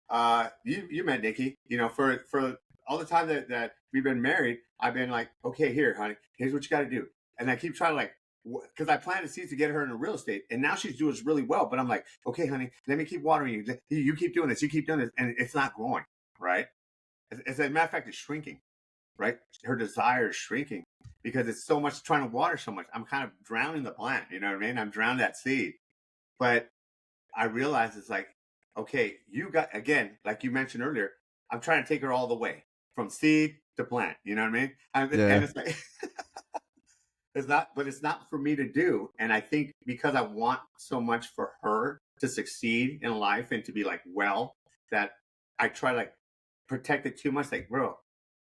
met Nikki. For all the time that we've been married, I've been like, okay, here, honey, here's what you got to do, and I keep trying to like, because I planted seeds to get her into real estate, and now she's doing really well. But I'm like, okay, honey, let me keep watering you. You keep doing this, you keep doing this, and it's not growing, right? As a matter of fact, it's shrinking, right? Her desire is shrinking because it's so much trying to water so much. I'm kind of drowning the plant. You know what I mean? I'm drowning that seed, but I realized it's like, okay, you got, again, like you mentioned earlier, I'm trying to take her all the way from seed to plant. You know what I mean? And Yeah. it's like, it's not for me to do. And I think because I want so much for her to succeed in life and to be like, well, that I try to like protect it too much. Like, bro,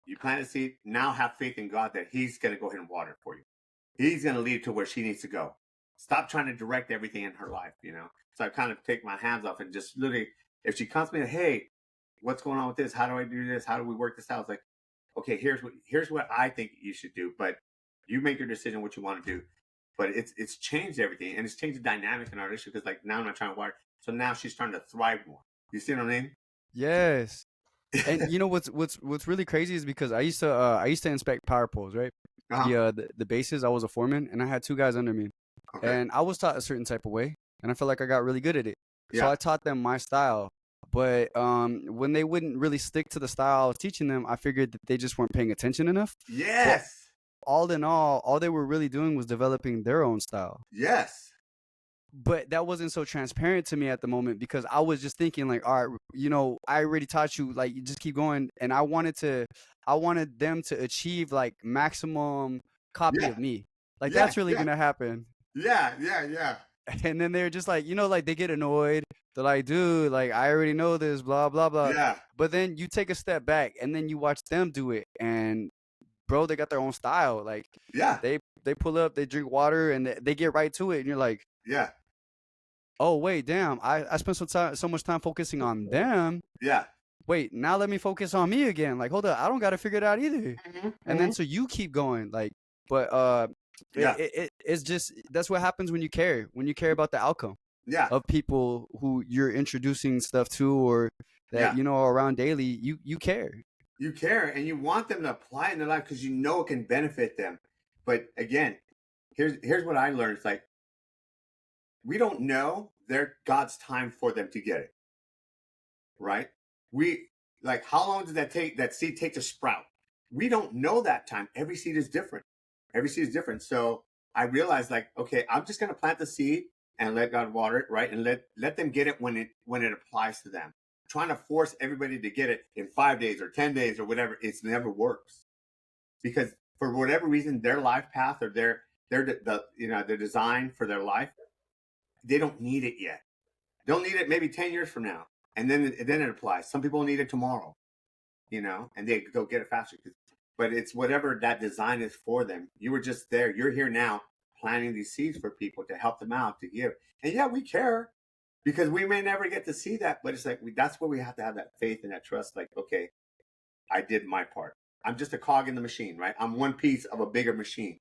you plant a seed, now have faith in God that He's going to go ahead and water it for you. He's going to lead to where she needs to go. Stop trying to direct everything in her life. So I kind of take my hands off and just literally, if she comes to me, hey, what's going on with this? How do I do this? How do we work this out? It's like, okay, here's what I think you should do, but you make your decision what you want to do. But it's changed everything, and it's changed the dynamic in our relationship because like now I'm not trying to work, so now she's trying to thrive more. You see what I mean? Yes. And you know what's really crazy is because I used to inspect power poles, right? Uh-huh. The bases. I was a foreman, and I had two guys under me, Okay. and I was taught a certain type of way, and I felt like I got really good at it. So Yeah. I taught them my style. But when they wouldn't really stick to the style I was teaching them, I figured that they just weren't paying attention enough. But Yes. all in all they were really doing was developing their own style. Yes. But that wasn't so transparent to me at the moment because I was just thinking like, all right, I already taught you, like, you just keep going. And I wanted them to achieve like maximum copy Yeah. of me. Like, Yeah. that's really Yeah. gonna happen. Yeah. Yeah. Yeah. And then they're just like, like they get annoyed. They're like, dude, like, I already know this, blah, blah, blah. Yeah. But then you take a step back and then you watch them do it. And bro, they got their own style. Like, Yeah. they pull up, they drink water, and they get right to it. And you're like, Yeah. oh wait, damn, I spent so much time focusing on them. Yeah. Wait, now let me focus on me again. Like, hold up, I don't got to figure it out either. Mhm, And then mhm. so you keep going, like, but Yeah. it's just, that's what happens when you care about the outcome Yeah. of people who you're introducing stuff to, or that Yeah. are around daily. You care. You care and you want them to apply it in their life because you know it can benefit them. But again, here's what I learned. It's like we don't know their God's time for them to get it. Right? We like how long does that seed take to sprout? We don't know that time. Every seed is different. Every seed is different. So I realized like, okay, I'm just gonna plant the seed and let God water it, right? And let them get it when it applies to them. Trying to force everybody to get it in 5 days or 10 days or whatever, it's never works. Because for whatever reason, their life path or their design for their life, they don't need it yet. They'll need it maybe 10 years from now. And then it applies. Some people need it tomorrow, and they go get it faster. But it's whatever that design is for them. You were just there. You're here now planting these seeds for people to help them out, to give. And yeah, we care because we may never get to see that, but it's like that's where we have to have that faith and that trust. Like, okay, I did my part. I'm just a cog in the machine, right? I'm one piece of a bigger machine,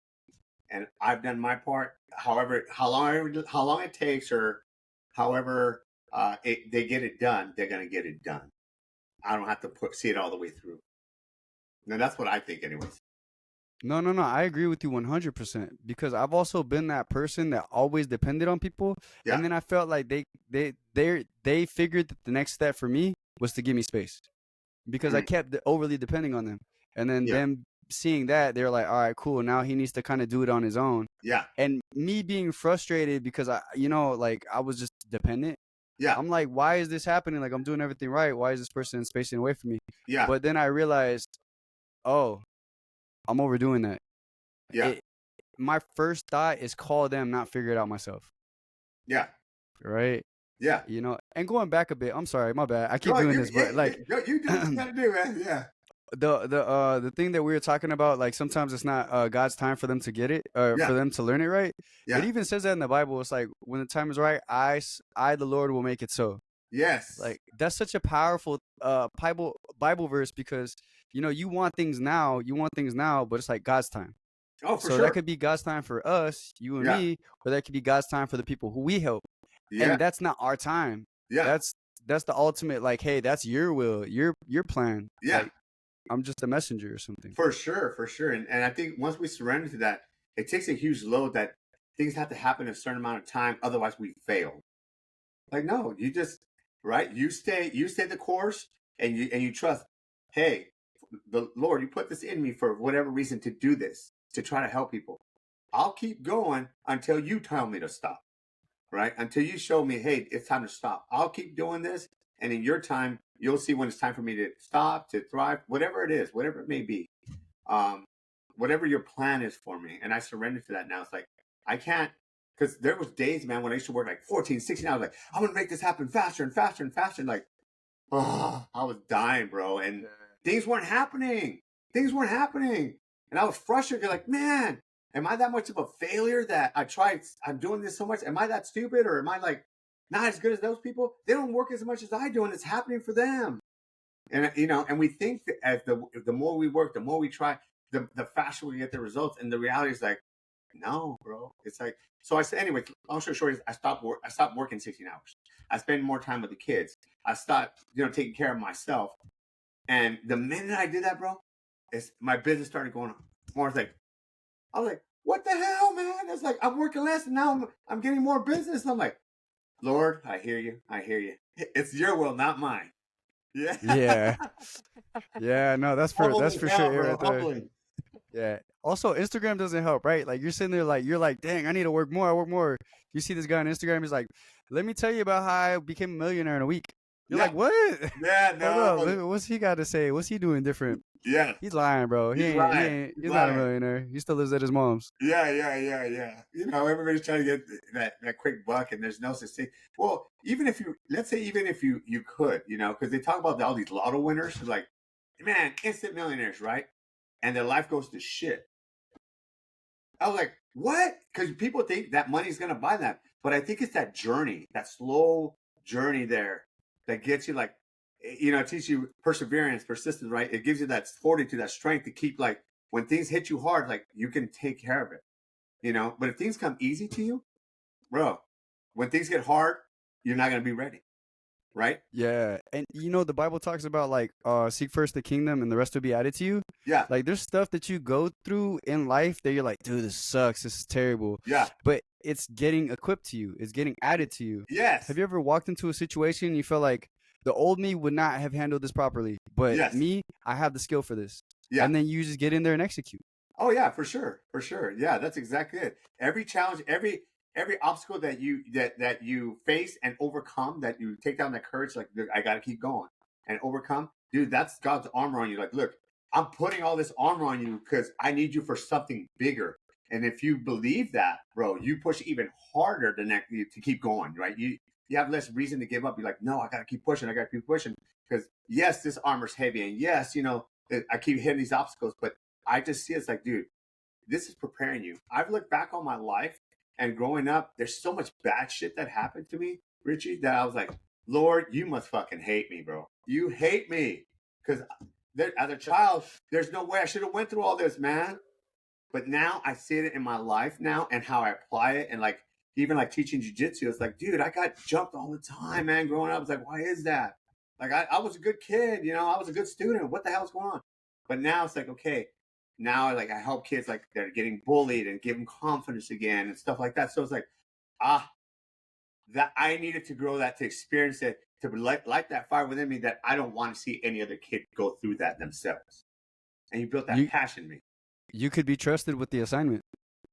and I've done my part. However, how long it takes, or however they get it done, they're gonna get it done. I don't have to see it all the way through. And that's what I think, anyways. No, no, no. I agree with you 100% because I've also been that person that always depended on people, Yeah. and then I felt like they figured that the next step for me was to give me space because I Mm. kept overly depending on them, and then Yeah. them seeing that they're like, all right, cool. Now he needs to kind of do it on his own, Yeah. and me being frustrated because like I was just dependent. Yeah. I'm like, why is this happening? Like, I'm doing everything right. Why is this person spacing away from me? Yeah. But then I realized, oh, I'm overdoing that. Yeah. My first thought is call them, not figure it out myself. Yeah. Right? Yeah. And going back a bit, I'm sorry, my bad. I keep Go, doing you, this, but like you do what you gotta do, man. Yeah. the thing that we were talking about, like sometimes it's not God's time for them to get it or Yeah. for them to learn it right. It Yeah. even says that in the Bible. It's like when the time is right, I the Lord will make it so. Yes. Like that's such a powerful Bible verse because you want things now, but it's like God's time. Oh, for So that sure. could be God's time for us, you and Yeah. me, or that could be God's time for the people who we help. Yeah. And that's not our time. Yeah. That's that's the ultimate, like, hey, that's your will, your plan. Yeah. Like I'm just a messenger or something. For sure. For sure. And I think once we surrender to that, it takes a huge load that things have to happen in a certain amount of time. Otherwise, we fail. Like, no, you just, right. You stay the course, and you trust. Hey, the Lord, you put this in me for whatever reason to do this, to try to help people. I'll keep going until you tell me to stop. Right? Until you show me, hey, it's time to stop. I'll keep doing this. And in your time, you'll see when it's time for me to stop, to thrive, whatever it is, whatever it may be. Um, Whatever your plan is for me. And I surrender to that now. It's like, I can't, because there was days, man, when I used to work like 14, 16 hours, like, I'm going to make this happen faster and faster and faster. And like, oh, I was dying, bro. And things weren't happening. Things weren't happening. And I was frustrated. Like, man, am I that much of a failure that I'm doing this so much? Am I that stupid? Or am I like not as good as those people? They don't work as much as I do, and it's happening for them. And and we think that as the more we work, the more we try, the faster we get the results. And the reality is like, no, bro. It's like, so I said, anyway, long story short is I stopped working 16 hours. I spend more time with the kids. I stopped, taking care of myself. And the minute I did that, bro, my business started going more. I was like, what the hell, man? It's like, I'm working less and now I'm getting more business. And I'm like, Lord, I hear you. I hear you. It's your will, not mine. Yeah. Yeah. Yeah, no, that's Humbling for hell, sure it bro. right there. Humbling. Yeah. Also, Instagram doesn't help, right? Like you're sitting there like you're like, dang, I need to work more. I work more. You see this guy on Instagram, he's like, let me tell you about how I became a millionaire in a week. You're Yeah. like, what? Yeah, Hold up. no. What's he got to say? What's he doing different? Yeah. He's lying, bro. He He's ain't. He lying. ain't. He's He's not a lying. millionaire. He still lives at his mom's. Yeah, yeah, yeah, yeah. Everybody's trying to get that quick buck, and there's no such thing. Well, let's say, even if you could, because they talk about all these lotto winners, like, man, instant millionaires, right? And their life goes to shit. I was like, what? Because people think that money's gonna buy that, but I think it's that journey, that slow journey there, that gets you like, it teaches you perseverance, persistence, right? It gives you that fortitude, that strength to keep, like, when things hit you hard, like, you can take care of it. But if things come easy to you, bro, when things get hard, you're not gonna be ready, right? Yeah, and the Bible talks about like seek first the kingdom and the rest will be added to you. Yeah, Like there's stuff that you go through in life that you're like, dude, this sucks, this is terrible. yeah, But it's getting equipped to you. It's getting added to you. Have yes, you ever walked into a situation and you felt like the old me would not have handled this properly, but yes, me, I have the skill for this. yeah. And then you just get in there and execute. Oh yeah, for sure, for sure. Yeah, that's exactly it. Every challenge, every obstacle that you face and overcome, that you take down that courage, like, look, I got to keep going and overcome, dude. That's God's armor on you. Like, look, I'm putting all this armor on you because I need you for something bigger. And if you believe that, bro, you push even harder to keep going, right? You have less reason to give up. You're like, no, I got to keep pushing. I got to keep pushing because, yes, this armor's heavy, and yes, I keep hitting these obstacles, but I just see it's like, dude, this is preparing you. I've looked back on my life and growing up, there's so much bad shit that happened to me, Richie, that I was like, Lord, you must fucking hate me, bro. You hate me. Because as a child, there's no way I should have went through all this, man. But now I see it in my life now and how I apply it. And like, even like teaching jiu-jitsu, it's like, dude, I got jumped all the time, man. Growing up, it's like, why is that? Like, I was a good kid, I was a good student. What the hell's going on? But now it's like, okay, now like I help kids like they're getting bullied and give them confidence again and stuff like that. So it's like, ah, that I needed to grow that, to experience it, to light that fire within me that I don't want to see any other kid go through that themselves. And you built that You passion in me. you could be trusted with the assignment.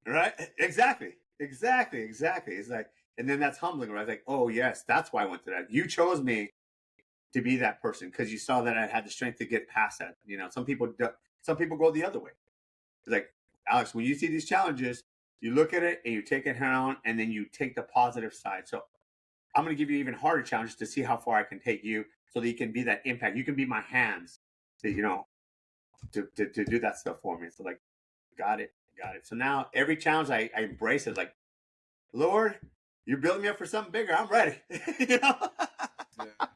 Right? Exactly. Exactly. Exactly. It's like, and then that's humbling, right? Like, oh yes, that's why I went to that. You chose me to be that person because you saw that I had the strength to get past that. Some people go the other way. It's like, Alex, when you see these challenges, you look at it and you take it head on, and then you take the positive side. So I'm going to give you even harder challenges to see how far I can take you, so that you can be that impact. You can be my hands to do that stuff for me. So like, got it. So now every challenge I embrace it. Like, Lord, you're building me up for something bigger. I'm ready. you know. Yeah.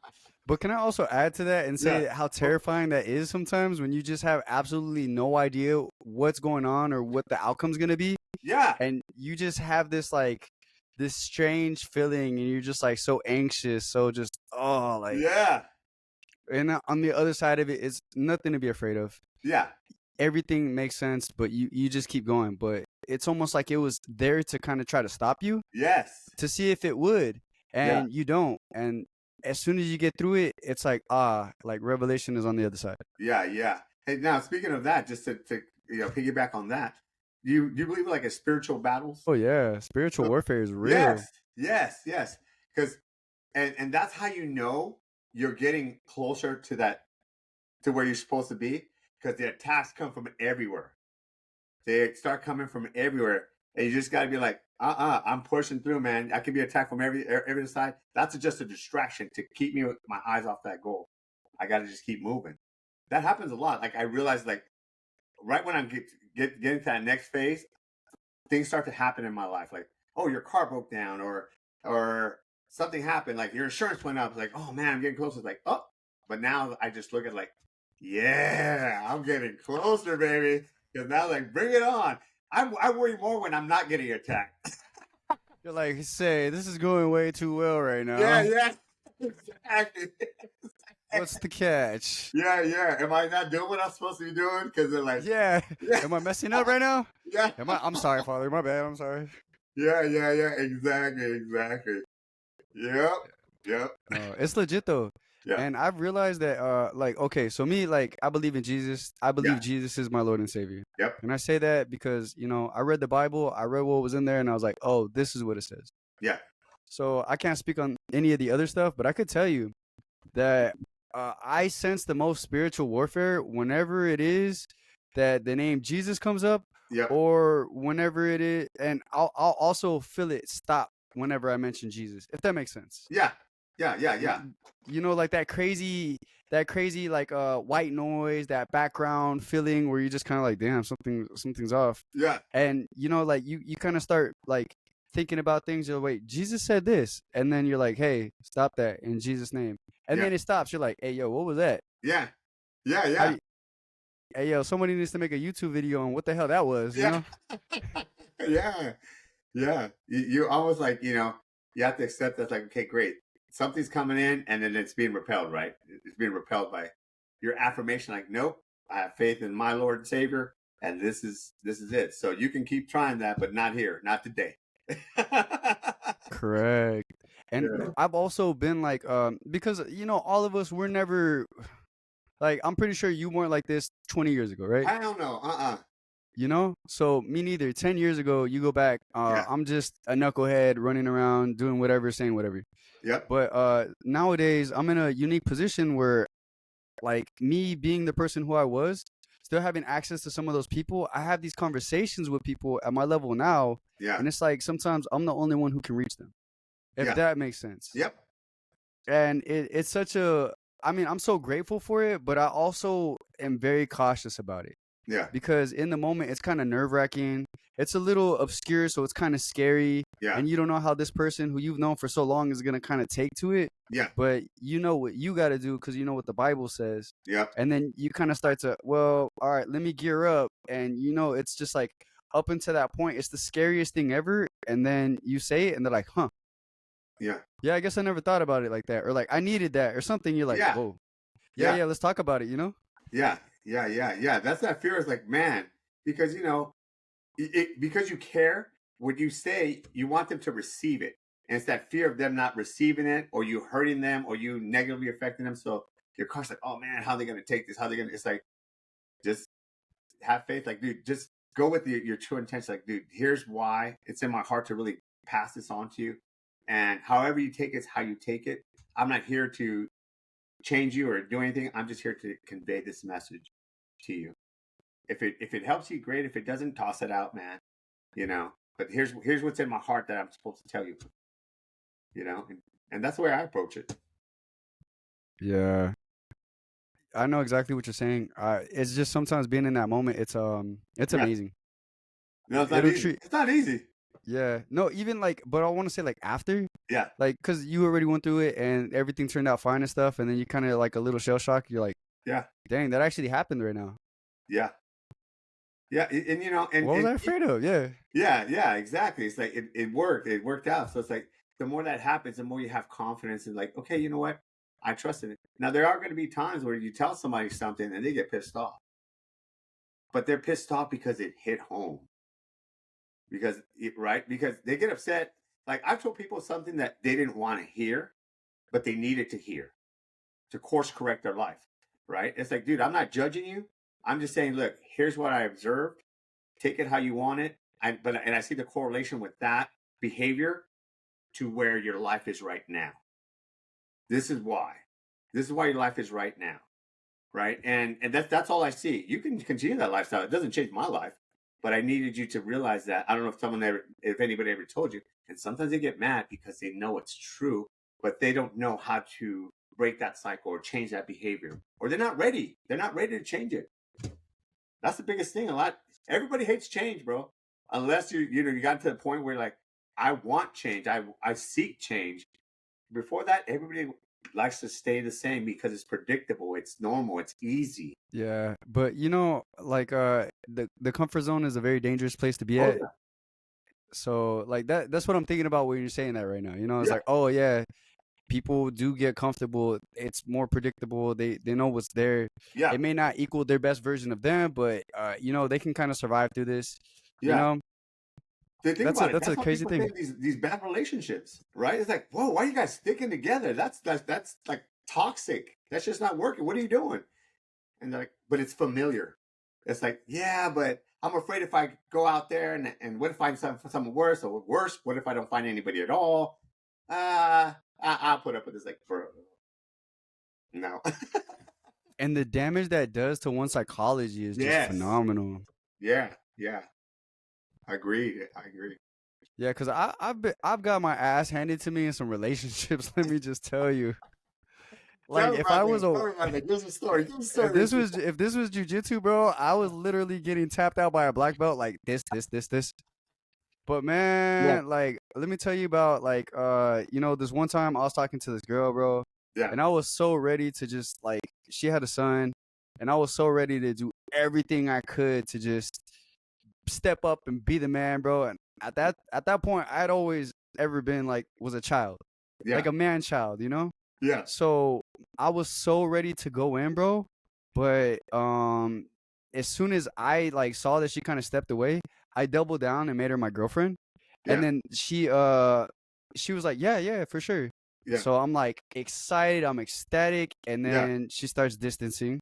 But can I also add to that and Yeah. say how Oh, terrifying that is sometimes when you just have absolutely no idea what's going on or what the outcome's gonna be, yeah. and you just have this like this strange feeling, and you're just like so anxious, so just like, Yeah. and on the other side of it, it's nothing to be afraid of. Yeah. Everything makes sense, but you just keep going. But it's almost like it was there to kind of try to stop you Yes. to see if it would, Yeah. and you don't. And as soon as you get through it, it's like like revelation is on the other side. Yeah. Yeah. Hey, now speaking of that, just to piggyback on that, you believe like in spiritual battles? Oh yeah, spiritual So, warfare is real. yes. Yes. Yes. Because and that's how you know you're getting closer to that to where you're supposed to be because the attacks come from everywhere. They start coming from everywhere, and you just got to be like, I'm pushing through, man. I can be attacked from every side. That's just a distraction to keep me with my eyes off that goal. I got to just keep moving. That happens a lot. Like I realized, like right when I'm getting to that next phase, things start to happen in my life. Like, oh, your car broke down, or something happened. Like your insurance went up. It's like, oh man, I'm getting closer. It's like, oh, but now I just look at like, yeah, I'm getting closer, baby. Because now, like, bring it on. I worry more when I'm not getting attacked. You're like, say, this is going way too well right Yeah, now. yeah, exactly. What's the catch? Yeah, yeah. Am I not doing what I'm supposed to be doing? Because they're like, Yeah. yeah, Am I messing up right now? yeah, I'm sorry, Father. My bad. I'm sorry. yeah, yeah, yeah. Exactly, exactly. Yep, yep. No, it's legit though. Yeah, And I've realized that like okay, so me like I believe in Jesus. I yeah, believe Jesus is my Lord and Savior. yep, And I say that because, I read the Bible, I read what was in there and I was like, "Oh, this is what it says." yeah, So, I can't speak on any of the other stuff, but I could tell you that I sense the most spiritual warfare whenever it is that the name Jesus comes up, yep, or whenever it is, and I'll also feel it stop whenever I mention Jesus, if that makes sense. yeah, yeah, yeah, yeah, Like that crazy like white noise, that background feeling where you're just kind of like, damn, something's off. yeah, And like you kind of start like thinking about things. You're like, wait, Jesus said this, and then you're like, hey, stop that in Jesus name. And yeah, then it stops. You're like, hey, yo, what was that? yeah, yeah, How yeah, do Hey, yo, somebody needs to make a YouTube video on what the hell that was, yeah, yeah, yeah. You almost like you have to accept that. Like, okay, great, something's coming in, and then it's being repelled. Right? It's being repelled by your affirmation. Like, nope, I have faith in my Lord and Savior, and this is it. So you can keep trying that, but not here, not today. Correct. And Yeah. I've also been like, because all of us, we're never like, I'm pretty sure you weren't like this 20 years ago, right? I don't know. So me neither. 10 years ago, you go back, Yeah. I'm just a knucklehead running around doing whatever, saying whatever. Yep. But nowadays, I'm in a unique position where, like, me being the person who I was, still having access to some of those people, I have these conversations with people at my level now, Yeah. and it's like sometimes I'm the only one who can reach them, if Yeah. that makes sense. Yep. And it's such a, I mean, I'm so grateful for it, but I also am very cautious about it Yeah. because in the moment it's kind of nerve-wracking. It's a little obscure, so it's kind of scary, Yeah. and you don't know how this person who you've known for so long is going to kind of take to it. Yeah. But you know what you got to do because you know what the Bible says. Yep. And then you kind of start to, well, all right, let me gear up. And it's just like up until that point, it's the scariest thing ever. And then you say it and they're like, huh, Yeah. yeah, I guess I never thought about it like that. Or like, I needed that or something. You're like, Yeah. whoa, yeah, Yeah. yeah, let's talk about it, Yeah. Yeah. Yeah. Yeah. That's that fear. Is like, man, because because you care. What you say, you want them to receive it, and it's that fear of them not receiving it, or you hurting them, or you negatively affecting them. So your car's like, oh man, how are they going to take this? How are they going to? It's like, just have faith. Like, dude, just go with your true intention. Like, dude, here's why it's in my heart to really pass this on to you. And however you take it's how you take it. I'm not here to change you or do anything. I'm just here to convey this message to you. If it helps you, great. If it doesn't, toss it out, man. But here's what's in my heart that I'm supposed to tell you. And that's the way I approach it. Yeah. I know exactly what you're saying. It's just sometimes being in that moment, it's Yeah. amazing. No, it's not It'll easy. treat It's not easy. Yeah. No, even like, but I want to say like after, Yeah, like, cause you already went through it and everything turned out fine and stuff, and then you kind of like a little shell shock. You're like, yeah, dang, that actually happened right now. yeah, yeah. And you know, What was I afraid of? Yeah. yeah, yeah, exactly. It's like it worked out. So it's like the more that happens, the more you have confidence in like, okay, you know what? I trusted it. Now there are going to be times where you tell somebody something and they get pissed off, but they're pissed off because it hit home. Because they get upset. Like I've told people something that they didn't want to hear, but they needed to hear to course correct their life. Right? It's like, dude, I'm not judging you. I'm just saying, look, here's what I observed. Take it how you want it. And I see the correlation with that behavior to where your life is right now. This is why. This is why your life is right now. Right. And that's all I see. You can continue that lifestyle. It doesn't change my life. But I needed you to realize that. I don't know if anybody ever told you. And sometimes they get mad because they know it's true, but they don't know how to break that cycle or change that behavior. Or they're not ready. They're not ready to change it. That's the biggest thing. Everybody hates change, bro. Unless you got to the point where like I want change. I seek change. Before that, everybody likes to stay the same because it's predictable, it's normal, it's easy. Yeah. But like the comfort zone is a very dangerous place to be Oh at. yeah. So like that's what I'm thinking about when you're saying that right now. It's Yeah. like, oh yeah, people do get comfortable. It's more predictable. They know what's there. Yeah. It may not equal their best version of them, but they can kind of survive through this. You Yeah. know, Think about it. that's That's a how crazy people stay thing. in these bad relationships, right? It's like, whoa, why are you guys sticking together? That's like toxic. That's just not working. What are you doing? And they're like, but it's familiar. It's like, yeah, but I'm afraid if I go out there and what if I find something worse, or worse, what if I don't find anybody at all? I'll put up with this like for no. And the damage that does to one's psychology is just Yes. phenomenal. Yeah. Yeah. Agreed. I agree. Yeah, cause I've got my ass handed to me in some relationships. Let me just tell you, like Tell me if I about was that. a Tell me about that. Give us a story. Give us a if story, this Richie. was if this was jujitsu, bro, I was literally getting tapped out by a black belt like this. But Yeah. man, like let me tell you about like this one time I was talking to this girl, bro, Yeah. and I was so ready to just like she had a son, and I was so ready to do everything I could to just step up and be the man, bro. And at that point, I'd always ever been like was a child, like Yeah. a man child. Yeah. So I was so ready to go in, bro. But as soon as I like saw that she kind of stepped away, I doubled down and made her my girlfriend. And Yeah. then she was like, "Yeah, yeah, for sure." Yeah. So I'm like excited, I'm ecstatic, and Yeah. then she starts distancing,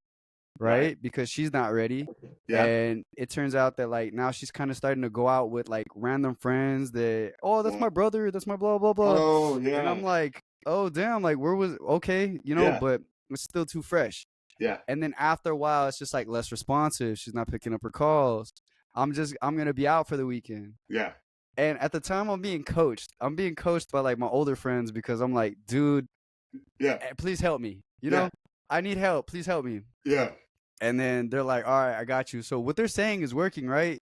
Right. right? Because she's not ready. Yeah. And it turns out that like now she's kind of starting to go out with like random friends that, oh, that's Yeah. my brother, that's my blah blah blah. Oh And I'm yeah. like, oh damn, like where was okay, Yeah. but it's still too fresh. Yeah. And then after a while, it's just like less responsive. She's not picking up her calls. I'm gonna be out for the weekend. Yeah. And at the time, I'm being coached. I'm being coached by like my older friends because I'm like, dude, Yeah. please help me. Yeah. I need help. Please help me. Yeah. And then they're like, all right, I got you. So what they're saying is working, right?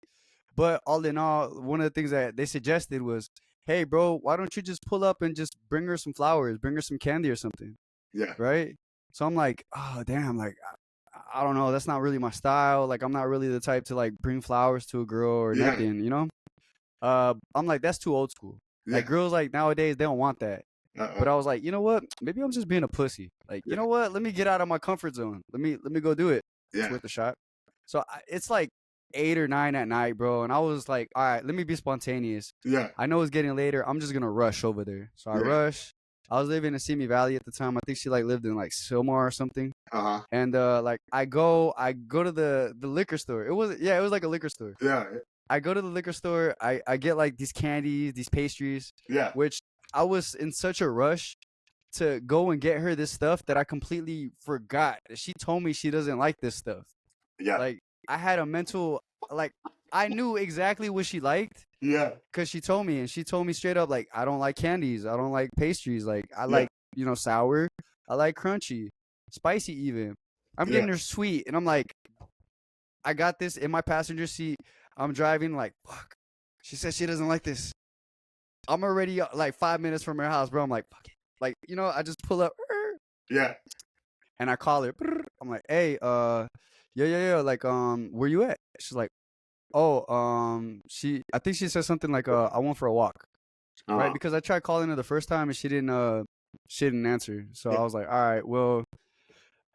But all in all, one of the things that they suggested was, hey, bro, why don't you just pull up and just bring her some flowers, bring her some candy or something, Yeah. right? So I'm like, oh, damn, like, I don't know. That's not really my style. Like, I'm not really the type to like bring flowers to a girl or Yeah. nothing. I'm like, that's too old school. Like, Yeah. girls like nowadays, they don't want that. Uh-uh. But I was like, you know what? Maybe I'm just being a pussy. Like, you Yeah. know what? Let me get out of my comfort zone. Let me go do it. It's Yeah. worth a shot. So it's like 8 or 9 at night, bro. And I was like, all right, let me be spontaneous. Yeah. I know it's getting later. I'm just gonna rush over there. So I Yeah. rush. I was living in Simi Valley at the time. I think she like lived in like Silmar or something. Uh-huh. And like I go to the liquor store. It was like a liquor store. Yeah. I go to the liquor store. I get like these candies, these pastries, Yeah. which I was in such a rush to go and get her this stuff that I completely forgot. She told me she doesn't like this stuff. Yeah. Like I had a mental like I knew exactly what she liked Yeah. because she told me, and she told me straight up like I don't like candies, I don't like pastries, like I Yeah. like sour, I like crunchy, spicy even. I'm Yeah. getting her sweet, and I'm like I got this in my passenger seat. I'm driving like fuck. She said she doesn't like this. I'm already like 5 minutes from her house, bro. I'm like, fuck it. Like, I just pull up Yeah. and I call her. I'm like, hey, yeah, like, where you at? She's like, oh, I think she said something like, I went for a walk, right? Uh-huh. Because I tried calling her the first time and she didn't answer. So Yeah. I was like, all right, well,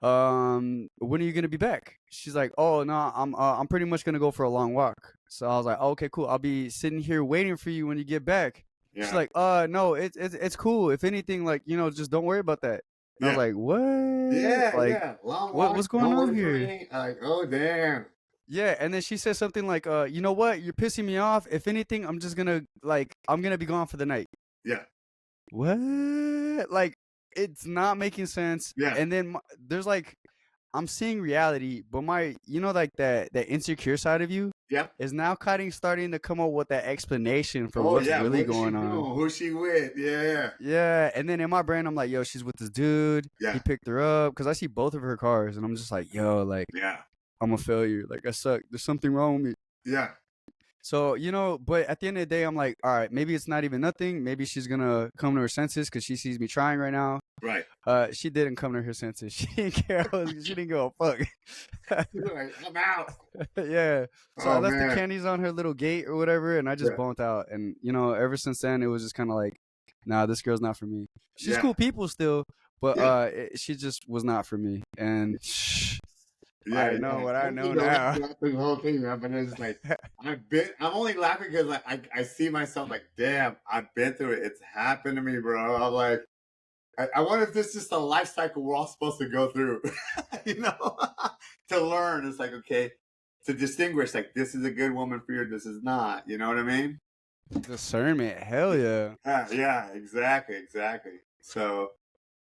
when are you gonna be back? She's like, oh no, I'm pretty much gonna go for a long walk. So I was like, oh, okay, cool. I'll be sitting here waiting for you when you get back. She's Yeah. like, no, it's cool. If anything, like, just don't worry about that. And I was Yeah. like, what? Yeah. Like, Yeah. Long what's walk. going Don't on wait for here? me. Like, oh damn. Yeah, and then she said something like, you know what? You're pissing me off. If anything, I'm gonna be gone for the night. Yeah. What? Like, it's not making sense. Yeah. And then there's like, I'm seeing reality, but like that insecure side of you Yeah. is now starting to come up with that explanation for Oh what's yeah. really What is she going on. doing? Who's she with? Yeah. Yeah, and then in my brain, I'm like, yo, she's with this dude. He Yeah. picked her up because I see both of her cars, and I'm just like, yo, like, Yeah. I'm a failure. Like, I suck. There's something wrong with me. Yeah. So, but at the end of the day, I'm like, all right, maybe it's not even nothing. Maybe she's gonna come to her senses because she sees me trying right now. Right. She didn't come to her senses. She didn't care. She didn't give a fuck. Like, I'm out. Yeah. So I Oh left the man. candies on her little gate or whatever, and I just Yeah. bonked out. And ever since then, it was just kind of like, nah, this girl's not for me. She's Yeah. cool people still, but Yeah. she just was not for me. And Yeah, I know yeah. what I I'm know just now. laughing through the whole thing, man. But it's like I'm only laughing because like I see myself like, damn, I've been through it. It's happened to me, bro. I'm like, I wonder if this is just a life cycle we're all supposed to go through, you know, to learn. It's like, okay, to distinguish, like, this is a good woman for you, this is not. You know what I mean? Discernment, hell yeah. Yeah, exactly, exactly. So,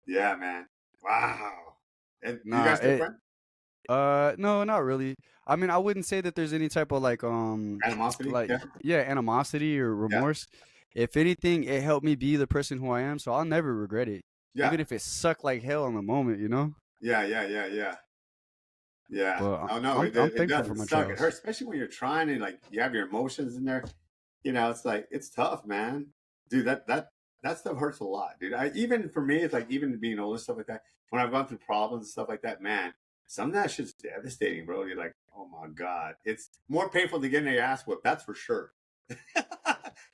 yeah, man. Wow. And you Nah, guys still friends? no, not really. I mean, I wouldn't say that there's any type of Animosity? like, Yeah, yeah, animosity or yeah, remorse. If anything, it helped me be the person who I am, so I'll never regret it, yeah, even if it sucked like hell in the moment. yeah. Yeah. But Oh no, I'm it thankful for doesn't my suck. It trials. hurts, especially when you're trying to like you have your emotions in there. You know, it's like it's tough, man. Dude, that stuff hurts a lot, dude. I even for me, it's like even being old and stuff like that. When I've gone through problems and stuff like that, man, some of that shit's devastating, bro. You're like, oh my god, it's more painful to get in your ass whipped. That's for sure.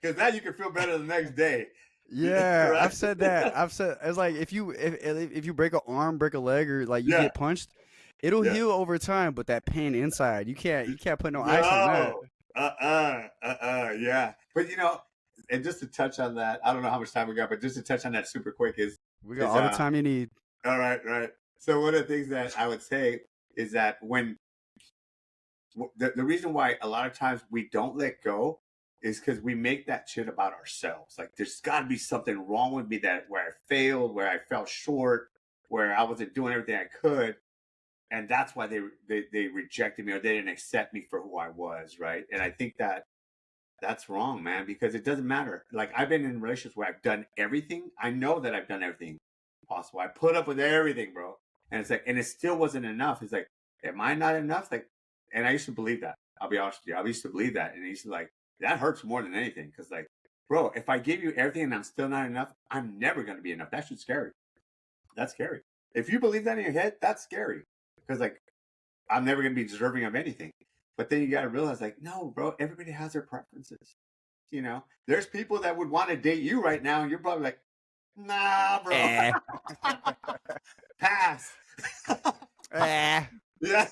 Because that you can feel better the next day, Yeah, right? I've said that. I've said it's like if you break an arm, break a leg, or like you Yeah, get punched, it'll yeah. heal over time. But that pain inside, you can't put no ice on that. No. Yeah. But you know, and just to touch on that, I don't know how much time we got, but just to touch on that super quick We got is all the time you need. all right, right. So one of the things that I would say is that when the reason why a lot of times we don't let go is because we make that shit about ourselves. Like there's got to be something wrong with me that where I failed, where I fell short, where I wasn't doing everything I could, and that's why they rejected me or they didn't accept me for who I was, right? And I think that that's wrong, man, because it doesn't matter. Like I've been in relationships where I've done everything. I know that I've done everything possible. I put up with everything, bro. And it's like, and it still wasn't enough. It's like, am I not enough? Like, and I used to believe that. I'll be honest with you. I used to believe that. And I used to like, that hurts more than anything. Cause like, bro, if I give you everything and I'm still not enough, I'm never going to be enough. That shit's scary. That's scary. If you believe that in your head, that's scary. Cause like, I'm never going to be deserving of anything. But then you got to realize, like, no, bro, everybody has their preferences. You know, there's people that would want to date you right now, and you're probably like, nah, bro, Eh, pass. eh. Yeah,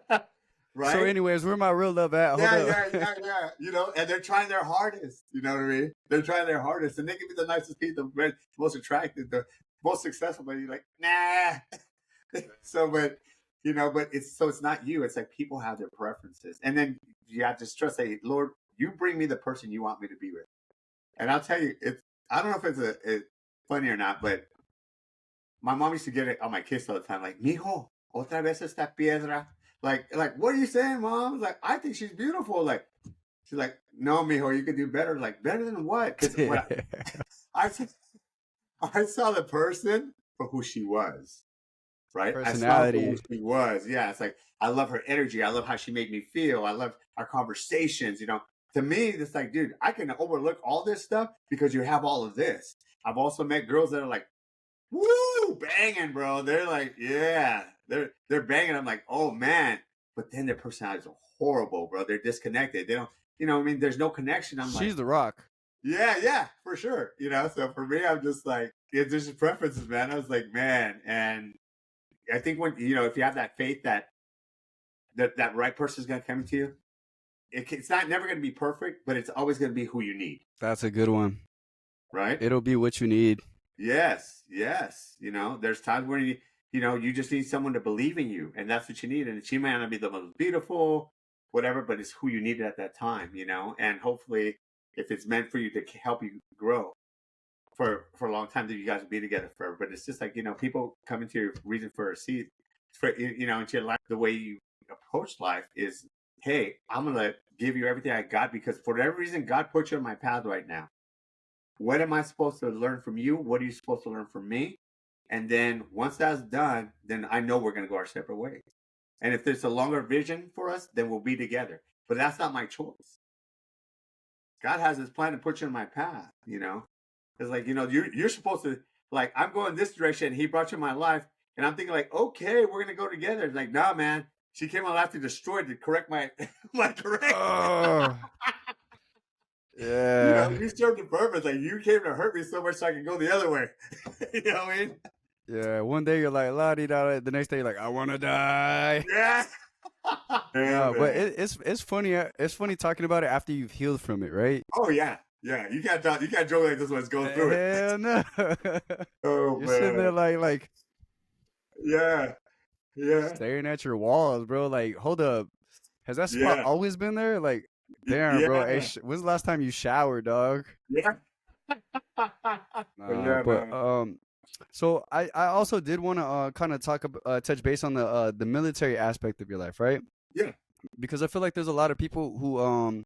So, right. anyways, where my real love at? Hold up. Yeah. You know, and they're trying their hardest. You know what I mean? They're trying their hardest, and they can be the nicest people, the most attractive, the most successful. But you're like, nah. So, but you know, but it's not you. It's like people have their preferences, and then you have to trust. Say, Lord, you bring me the person you want me to be with. And I'll tell you, it's I don't know if it's funny or not, but my mom used to get it on my kids all the time, like, mijo, otra vez esta piedra. Like, what are you saying, mom? Like, I think she's beautiful. Like, she's like, no, mijo, you could do better. Like, better than what? Because what I, I saw the person for who she was, right? I saw her for who Personality. she was. Yeah, it's like, I love her energy. I love how she made me feel. I love our conversations, you know. to me, it's like, dude, I can overlook all this stuff because you have all of this. I've also met girls that are like, woo, banging, bro. They're like, yeah, they're banging. I'm like, oh man. But then their personalities are horrible, bro. They're disconnected. They don't, I mean, there's no connection. I'm like, She's the rock. yeah, for sure. So for me, I'm just like, it's just preferences, man. I was like, man, and I think when if you have that faith that right person is gonna come to you, it's not never gonna be perfect, but it's always gonna be who you need, That's a good one. right? It'll be what you need. Yes. There's times where you just need someone to believe in you, and that's what you need. And she might not be the most beautiful, whatever, but it's who you needed at that time, And hopefully, if it's meant for you to help you grow for a long time, that you guys will be together forever. But it's just like people come into your reason for a seed, into your life. The way you approach life is, hey, I'm gonna give you everything I got because for whatever reason, God put you on my path right now. What am I supposed to learn from you? What are you supposed to learn from me? And then once that's done, then I know we're going to go our separate ways. And if there's a longer vision for us, then we'll be together. But that's not my choice. God has his plan to put you on my path, It's like, you're supposed to, like, I'm going this direction. He brought you in my life. And I'm thinking like, okay, we're going to go together. It's like, nah, man. She came on life to destroy, to correct my, my correction. Oh, yeah. You served a purpose. Like you came to hurt me so much so I can go the other way. You know what I mean? Yeah. One day you're like, la di da. The next day you're like, I want to die. Yeah. No, but it's funny. It's funny talking about it after you've healed from it, right? Oh yeah. You can't talk. You can't joke like this one's going through it. Hell no. Oh You're sitting there man. like Yeah. staring at your walls, bro. Like, hold up. Has that spot Yeah. always been there? Like, damn, bro. Hey, Yeah. when's the last time you showered, dog? Yeah. Nah, Yeah, but man. so I also did want to kind of touch base on the military aspect of your life, right? Yeah. Because I feel like there's a lot of people who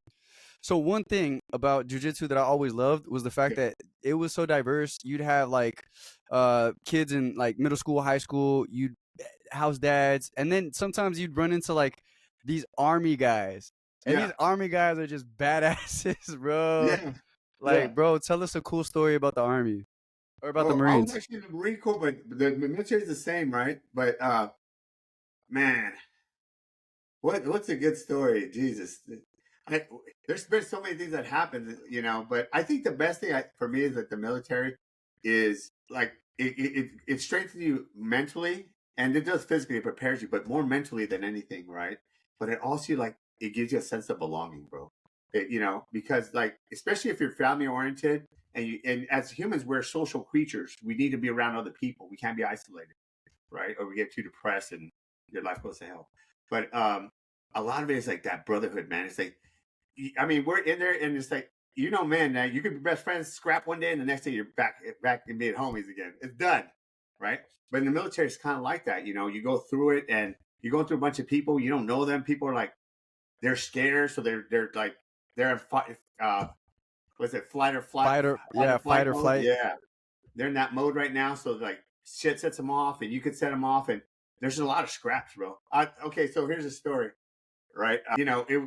so one thing about jujitsu that I always loved was the fact that it was so diverse. You'd have like kids in like middle school, high school, you'd house dads, and then sometimes you'd run into like these army guys. And Yeah. these army guys are just badasses, bro. Yeah. Yeah. Like, bro, tell us a cool story about the army or about the Oh, I was Marines. actually in the Marine Corps, but the military is the same, right? But man, what's a good story? Jesus, I, there's been so many things that happened, But I think the best thing for me is that the military is like it strengthens you mentally, and it does physically. It prepares you, but more mentally than anything, right? But it also like it gives you a sense of belonging, bro. Because like especially if you're family oriented, and as humans we're social creatures. We need to be around other people. We can't be isolated, right? Or we get too depressed and your life goes to hell. But a lot of it is like that brotherhood, man. It's like, I mean, we're in there, and it's like, man, now you could be best friends, scrap one day, and the next day you're back and being homies again. It's done, right? But in the military, it's kind of like that. You go through it, and you're going through a bunch of people. You don't know them. People are like, they're scared, so they're like they're in fight. Was it flight or flight? Fight or Mode? flight. Yeah, they're in that mode right now. So like shit sets them off, and you could set them off, and there's a lot of scraps, bro. Okay, so here's a story, right?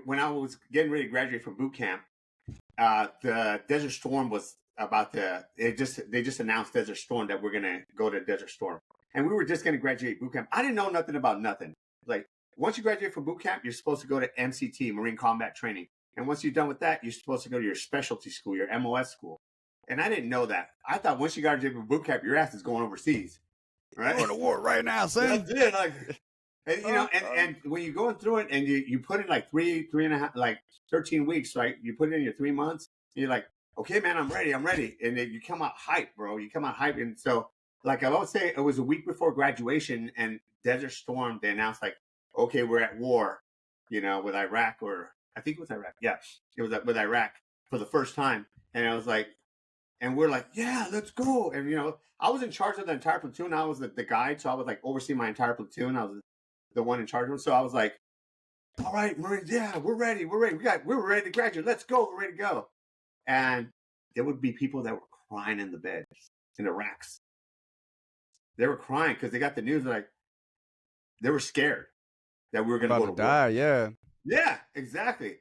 When I was getting ready to graduate from boot camp, the Desert Storm was about to. They just announced Desert Storm that we're gonna go to Desert Storm, and we were just gonna graduate boot camp. I didn't know nothing about nothing. Like once you graduate from boot camp, you're supposed to go to MCT, Marine Combat Training, and once you're done with that, you're supposed to go to your specialty school, your MOS school. And I didn't know that. I thought once you graduate from boot camp, your ass is going overseas, right? Going to war right now, son. That's it. Like, and and when you're going through it, and you put in like three and a half, like 13 weeks, right? You put in your 3 months, and you're like, okay, man, I'm ready, and then you come out hype, bro. You come out hype, and so like I would say, it was a week before graduation, and Desert Storm, they announced like, okay, we're at war, with Iraq, or I think it was Iraq. Yeah, it was with Iraq for the first time, and I was like, and we're like, yeah, let's go. And I was in charge of the entire platoon. I was the guide, so I was like overseeing my entire platoon. I was the one in charge of it. So I was like, all right, Marines, yeah, we're ready. We're ready to graduate. Let's go. We're ready to go. And there would be people that were crying in the beds, in the racks. They were crying because they got the news. Like they were scared that we were going to About go to to war. die, yeah. Yeah, exactly.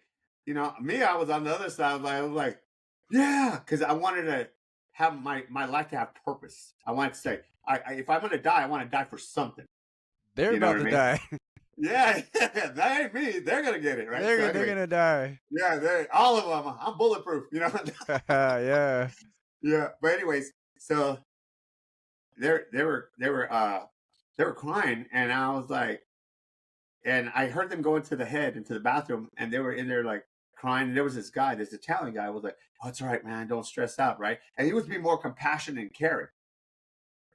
Me, I was on the other side. I was like, yeah, because I wanted to have my life to have purpose. I wanted to say, if I'm gonna die, I want to die for something. They're You know about what I to mean? die. Yeah, that ain't me. They're gonna get it right. So They're anyway, gonna die. yeah, all of them. I'm bulletproof. Yeah. Yeah. But anyways, so they were crying, and I was like, and I heard them go into the bathroom, and they were in there like crying. And there was this guy, this Italian guy, was like, "Oh, it's all right, man. Don't stress out, right?" And he was being more compassionate and caring.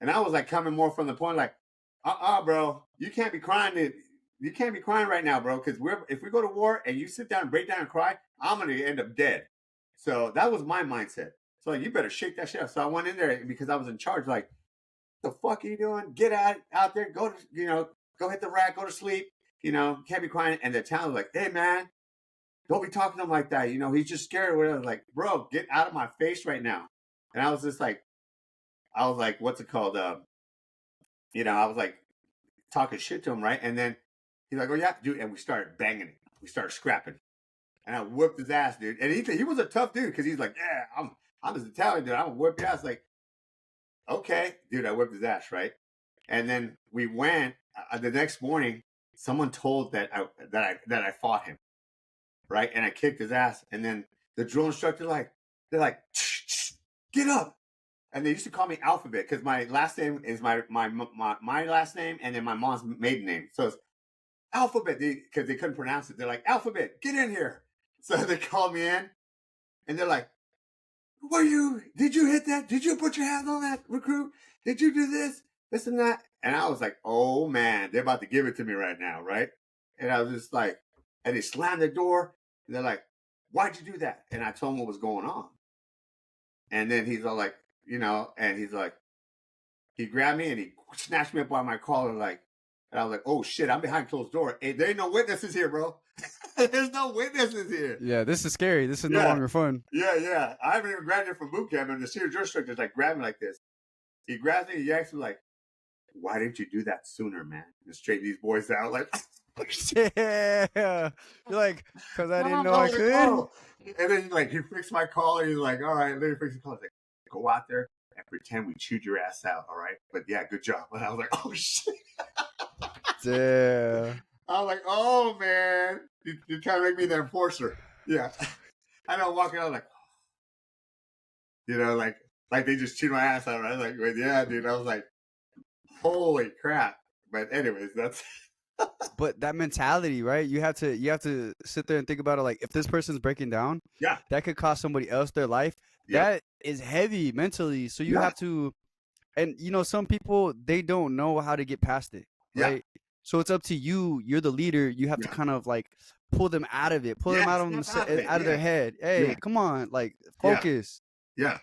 And I was like coming more from the point, like, bro, you can't be crying. You can't be crying right now, bro, because if we go to war and you sit down and break down and cry, I'm gonna end up dead. So that was my mindset. So like, you better shake that shit up. So I went in there because I was in charge. Like, the fuck are you doing? Get out there. Go to go hit the rack. Go to sleep. Can't be crying. And the town was like, hey man, don't be talking to him like that. He's just scared or whatever. Like, bro, get out of my face right now. And I was just like, what's it called? I was like talking shit to him, right? And then he's like, oh yeah, dude. And we started banging it. We started scrapping. And I whipped his ass, dude. And he was a tough dude because he's like, yeah, I'm this Italian dude. I'm gonna whip your ass. Like, okay, dude. I whipped his ass, right? And then we went the next morning. Someone told that I fought him, right? And I kicked his ass. And then the drill instructor they're like, get up. And they used to call me Alphabet because my last name is my last name and then my mom's maiden name. So it's Alphabet because they couldn't pronounce it. They're like, Alphabet, get in here. So they called me in, and they're like, did you hit that? Did you put your hands on that recruit? Did you do this and that? And I was like, oh man, they're about to give it to me right now, right? And I was just like, and they slammed the door, and they're like, why'd you do that? And I told them what was going on. And then he's all like, and he's like, he grabbed me and he snatched me up by my collar, like, and I was like, oh shit, I'm behind closed door. Hey, there ain't no witnesses here, bro. There's no witnesses here. Yeah, this is scary. This is no longer fun. Yeah. I haven't even graduated from boot camp, and the senior drill instructor's like, grab me like this. He grabs me, he acts like, why didn't you do that sooner, man? And straighten these boys out, like, yeah. You're like, because I didn't know I could. Oh. And then he fixed my collar. He's like, all right, let me fix the collar. He's like, go out there and pretend we chewed your ass out, all right? But yeah, good job. And I was like, oh shit. Damn. I was like, oh man, you're trying to make me the enforcer. Yeah. I know, walking out like, like they just chewed my ass out. Right? Like, yeah, dude. I was like, holy crap. But anyways, that's. But that mentality, right? You have to sit there and think about it. Like, if this person's breaking down, Yeah, that could cost somebody else their life. yeah. That is heavy mentally. So you have to, and some people, they don't know how to get past it, right? Yeah. So it's up to you. You're the leader. You have to kind of like pull them out of it, pull them out of their head. Hey, come on, like focus. Yeah.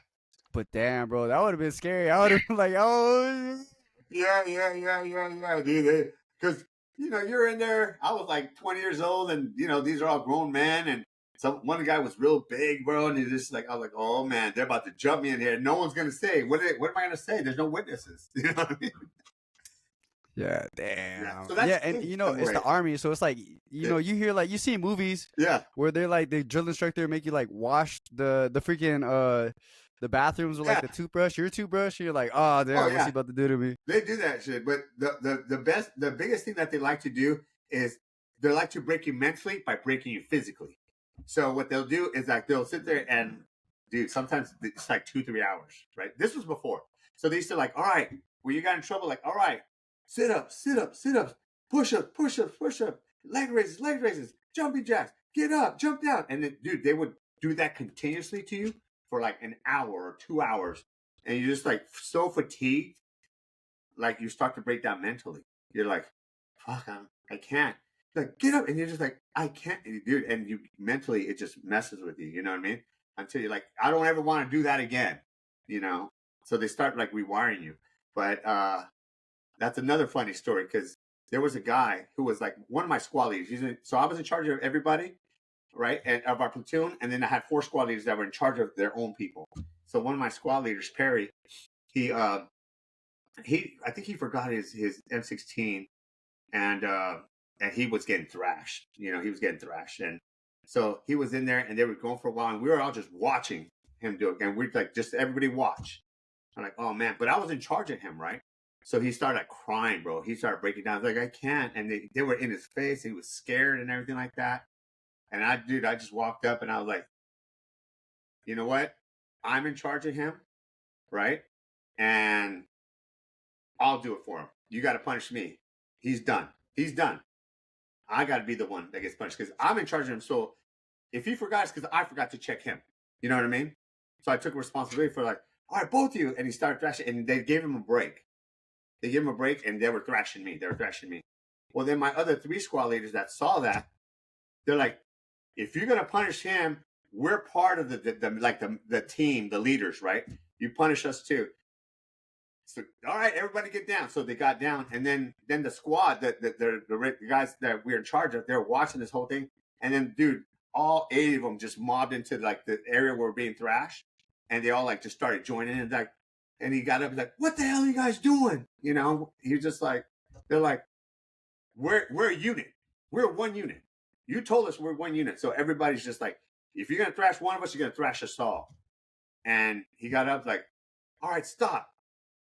But damn, bro, that would have been scary. I would have been like, oh. Yeah, dude. Because you're in there. I was like 20 years old, and these are all grown men, and one guy was real big, bro, and he's just like, I was like, oh man, they're about to jump me in here. No one's gonna say what am I gonna say? There's no witnesses. You know what I mean? Yeah, damn. Yeah, so and it's the army, so it's like you hear like you see movies, where they're like the drill instructor make you like wash the freaking the bathrooms with like the toothbrush, your toothbrush. You're like, oh damn, what's he about to do to me? They do that shit, but the biggest thing that they like to do is they like to break you mentally by breaking you physically. So what they'll do is like they'll sit there and, dude, sometimes it's like 2-3 hours, right? This was before, so they used to like, all right, when you got in trouble, like, all right, sit up, push up, leg raises, jumping jacks, get up, jump down, and then, dude, they would do that continuously to you for like an hour or 2 hours, and you're just like so fatigued, like you start to break down mentally. You're like, fuck, I can't. Like, get up, and you're just like, I can't, dude. And you mentally, it just messes with you. You know what I mean? Until you're like, I don't ever want to do that again. So they start like rewiring you. But that's another funny story, because there was a guy who was like one of my squad leaders. So I was in charge of everybody, right, and of our platoon, and then I had 4 squad leaders that were in charge of their own people. So one of my squad leaders, Perry, I think he forgot his M16, and he was getting thrashed. He was getting thrashed, and So he was in there and they were going for a while and we were all just watching him do it. And we're like, just everybody watch. I'm like, oh man, but I was in charge of him, right? So he started like crying, bro. He started breaking down. Like, I can't. And they were in his face. He was scared and everything like that. And I just walked up and I was like, you know what? I'm in charge of him, right? And I'll do it for him. You got to punish me. He's done. He's done. I got to be the one that gets punished because I'm in charge of him. So if he forgot, it's because I forgot to check him. You know what I mean? So I took responsibility for like, all right, both of you. And he started thrashing and they gave him a break. They gave him a break and they were thrashing me. They were thrashing me. Well, then my other 3 squad leaders that saw that, they're like, if you're going to punish him, we're part of the team, the leaders, right? You punish us too. So, all right, everybody get down. So they got down, and then the squad, the guys that we're in charge of, they're watching this whole thing. And then, dude, all 8 of them just mobbed into like the area where we're being thrashed, and they all like just started joining in. Like, and he got up and like, "What the hell are you guys doing?" You know, he's just like, they're like, "We're a unit. We're one unit. You told us we're one unit." So everybody's just like, if you're gonna thrash one of us, you're gonna thrash us all. And he got up like, "All right, stop.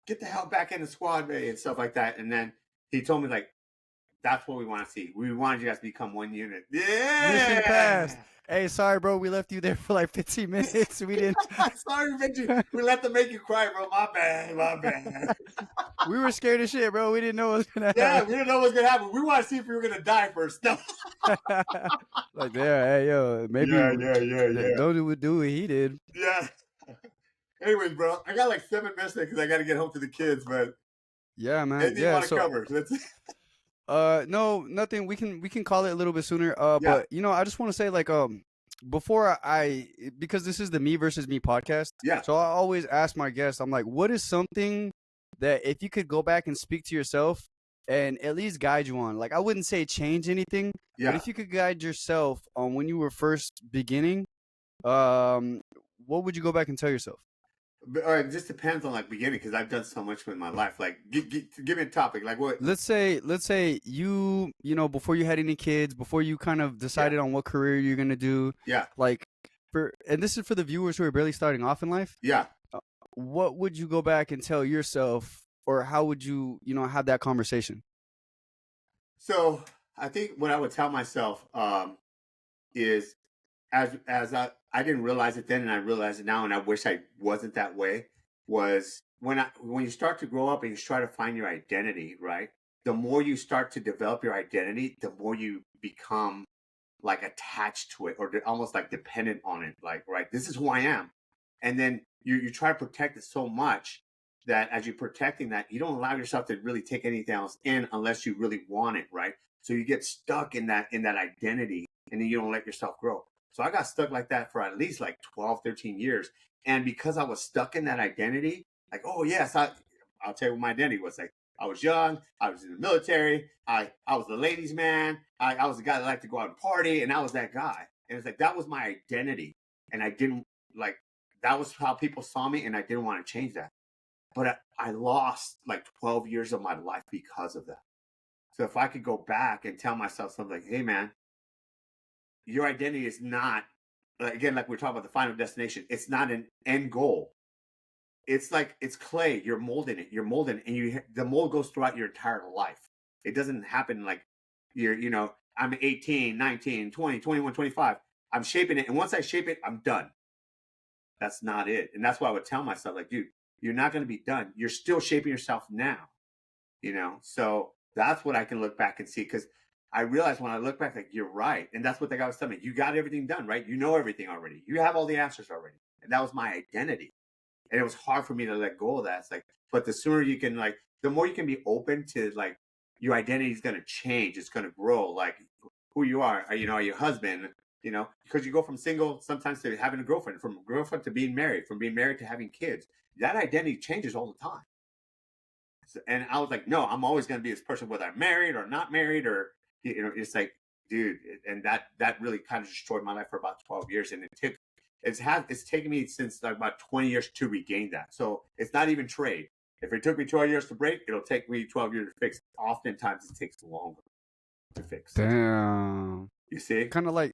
Get the hell back in the squad bay," and stuff like that. And then he told me like, that's what we want to see. We wanted you guys to become one unit. Mission passed. Yeah. Hey, sorry, bro. We left you there for like 15 minutes. We didn't. Sorry, we let them make you cry, bro. My bad. My bad. We were scared of shit, bro. We didn't know what was gonna Yeah, happen. we didn't know what was gonna happen. We want to see if we were gonna die first. No. Like, yeah, hey, yo, maybe Yeah. don't do what he did. Yeah. Anyways, bro, I got like 7 minutes because I got to get home to the kids. But Yeah, man. anything you Yeah. want to So, cover? That's no, nothing. We can call it a little bit sooner. yeah, But I just want to say like before because this is the Me versus Me podcast. yeah, So I always ask my guests, I'm like, what is something that if you could go back and speak to yourself and at least guide you on? Like, I wouldn't say change anything, but yeah. if you could guide yourself on when you were first beginning, what would you go back and tell yourself? But, all right, it just depends on like beginning because I've done so much with my life. Like, give me a topic. Like what? Let's say before you had any kids, before you kind of Yeah, decided on what career you're gonna do, yeah, like and this is for the viewers who are barely starting off in life. yeah. What would you go back and tell yourself, or how would you have that conversation? So I think what I would tell myself is as I didn't realize it then and I realize it now and I wish I wasn't that way was when you start to grow up and you try to find your identity, right? The more you start to develop your identity, the more you become like attached to it or almost like dependent on it. Like, right, this is who I am. And then you try to protect it so much that as you're protecting that, you don't allow yourself to really take anything else in unless you really want it, right? So you get stuck in that identity and then you don't let yourself grow. So I got stuck like that for at least like 12, 13 years. And because I was stuck in that identity, like, oh yes, I'll tell you what my identity was like. I was young, I was in the military, I was the ladies' man, I was the guy that liked to go out and party, and I was that guy. And it's like that was my identity. And I didn't like that was how people saw me, and I didn't want to change that. But I lost like 12 years of my life because of that. So if I could go back and tell myself something like, hey man, your identity is not again, like we're talking about the final destination, it's not an end goal. It's like it's clay. You're molding it. You're molding it, and the mold goes throughout your entire life. It doesn't happen like I'm 18, 19, 20, 21, 25. I'm shaping it, and once I shape it, I'm done. That's not it. And that's why I would tell myself, like, dude, you're not going to be done. You're still shaping yourself now. So that's what I can look back and see because I realized when I look back, like, you're right. And that's what the guy was telling me. You got everything done, right? You know everything already. You have all the answers already. And that was my identity. And it was hard for me to let go of that. It's like, but the sooner you can, like, the more you can be open to, like, your identity is going to change. It's going to grow. Like, who you are your husband, because you go from single sometimes to having a girlfriend, from a girlfriend to being married, from being married to having kids. That identity changes all the time. And I was like, no, I'm always going to be this person, whether I'm married or not married, or it's like, dude, and that really kind of destroyed my life for about 12 years, and it's taken me since like about 20 years to regain that. So it's not even trade. If it took me 12 years to break, it'll take me 12 years to fix. Oftentimes, it takes longer to fix. Damn. You see? Kind of like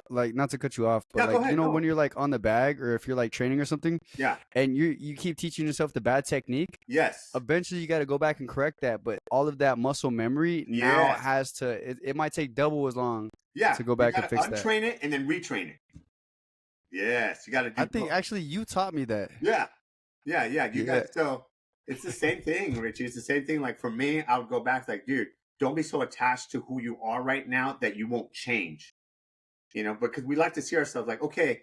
like not to cut you off, but Yeah, go like ahead. when No. you're like on the bag or if you're like training or something, Yeah. and you keep teaching yourself the bad technique, Yes. eventually you got to go back and correct that. But all of that muscle memory now Yes. has to. It might take double as long Yeah. to go You back got and to fix that. untrain it and then retrain it. Yes. You got to I do think both. actually you taught me that. Yeah. Yeah. Yeah. You Yeah. got so it's the same thing, Richie. It's the same thing. Like for me, I would go back like, dude, don't be so attached to who you are right now that you won't change. Because we like to see ourselves like, okay,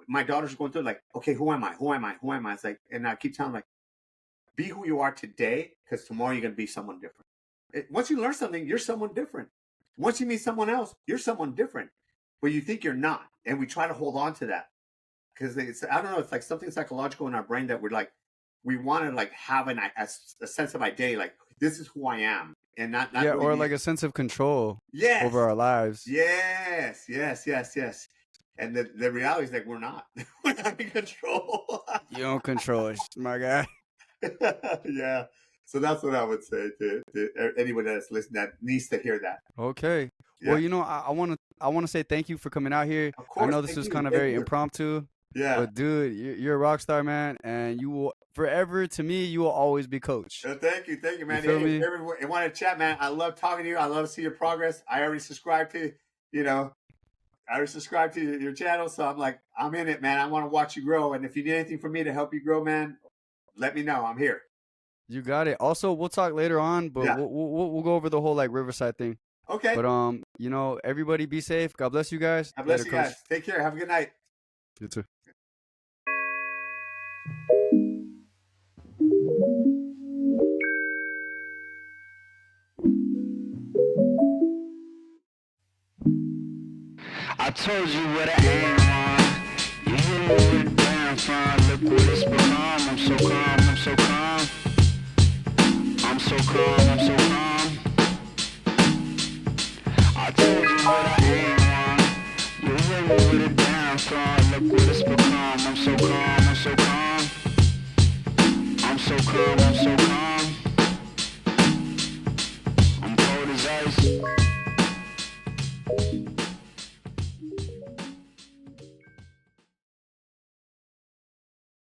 my daughter's going through like, okay, who am I? Who am I? Who am I? It's like, and I keep telling them, like, be who you are today, because tomorrow you're gonna be someone different. Once you learn something, you're someone different. Once you meet someone else, you're someone different. But you think you're not, and we try to hold on to that because I don't know, it's like something psychological in our brain that we're like, we want to like have a sense of identity, like this is who I am, and not Yeah, really or be. like a sense of control over Yes, our lives. yes, yes, yes, yes. And the reality is like we're not. We're not in control. You don't control it, my guy. Yeah. So that's what I would say to anyone that's listening that needs to hear that. Okay. Well, Yeah. I wanna say thank you for coming out here. Of I course. know this Thank was you. kind of Thank very you. impromptu, Yeah. but dude, you're a rock star, man, and you will forever to me. You will always be coach. Thank you. Thank you, You man. feel Hey, if me? you ever want to chat, man, I love talking to you. I love to see your progress. I already subscribed to, you know, I already subscribed to your channel. So I'm like, I'm in it, man. I want to watch you grow. And if you need anything from me to help you grow, man, let me know. I'm here. You got it. Also, we'll talk later on, but Yeah. we'll go over the whole like Riverside thing. Okay. But everybody be safe. God bless you guys. God bless Later, you coach. guys. Take care. Have a good night. You too. I told you what I aim on. You hit me with a damn fine. Look what it's become. I'm so calm, I'm so calm. I'm so calm, I'm so calm. I told you what I aim on. You hit me with a damn fine. Look what it's become. I'm so calm, I'm so calm. I'm so calm, I'm so calm. I'm cold as ice.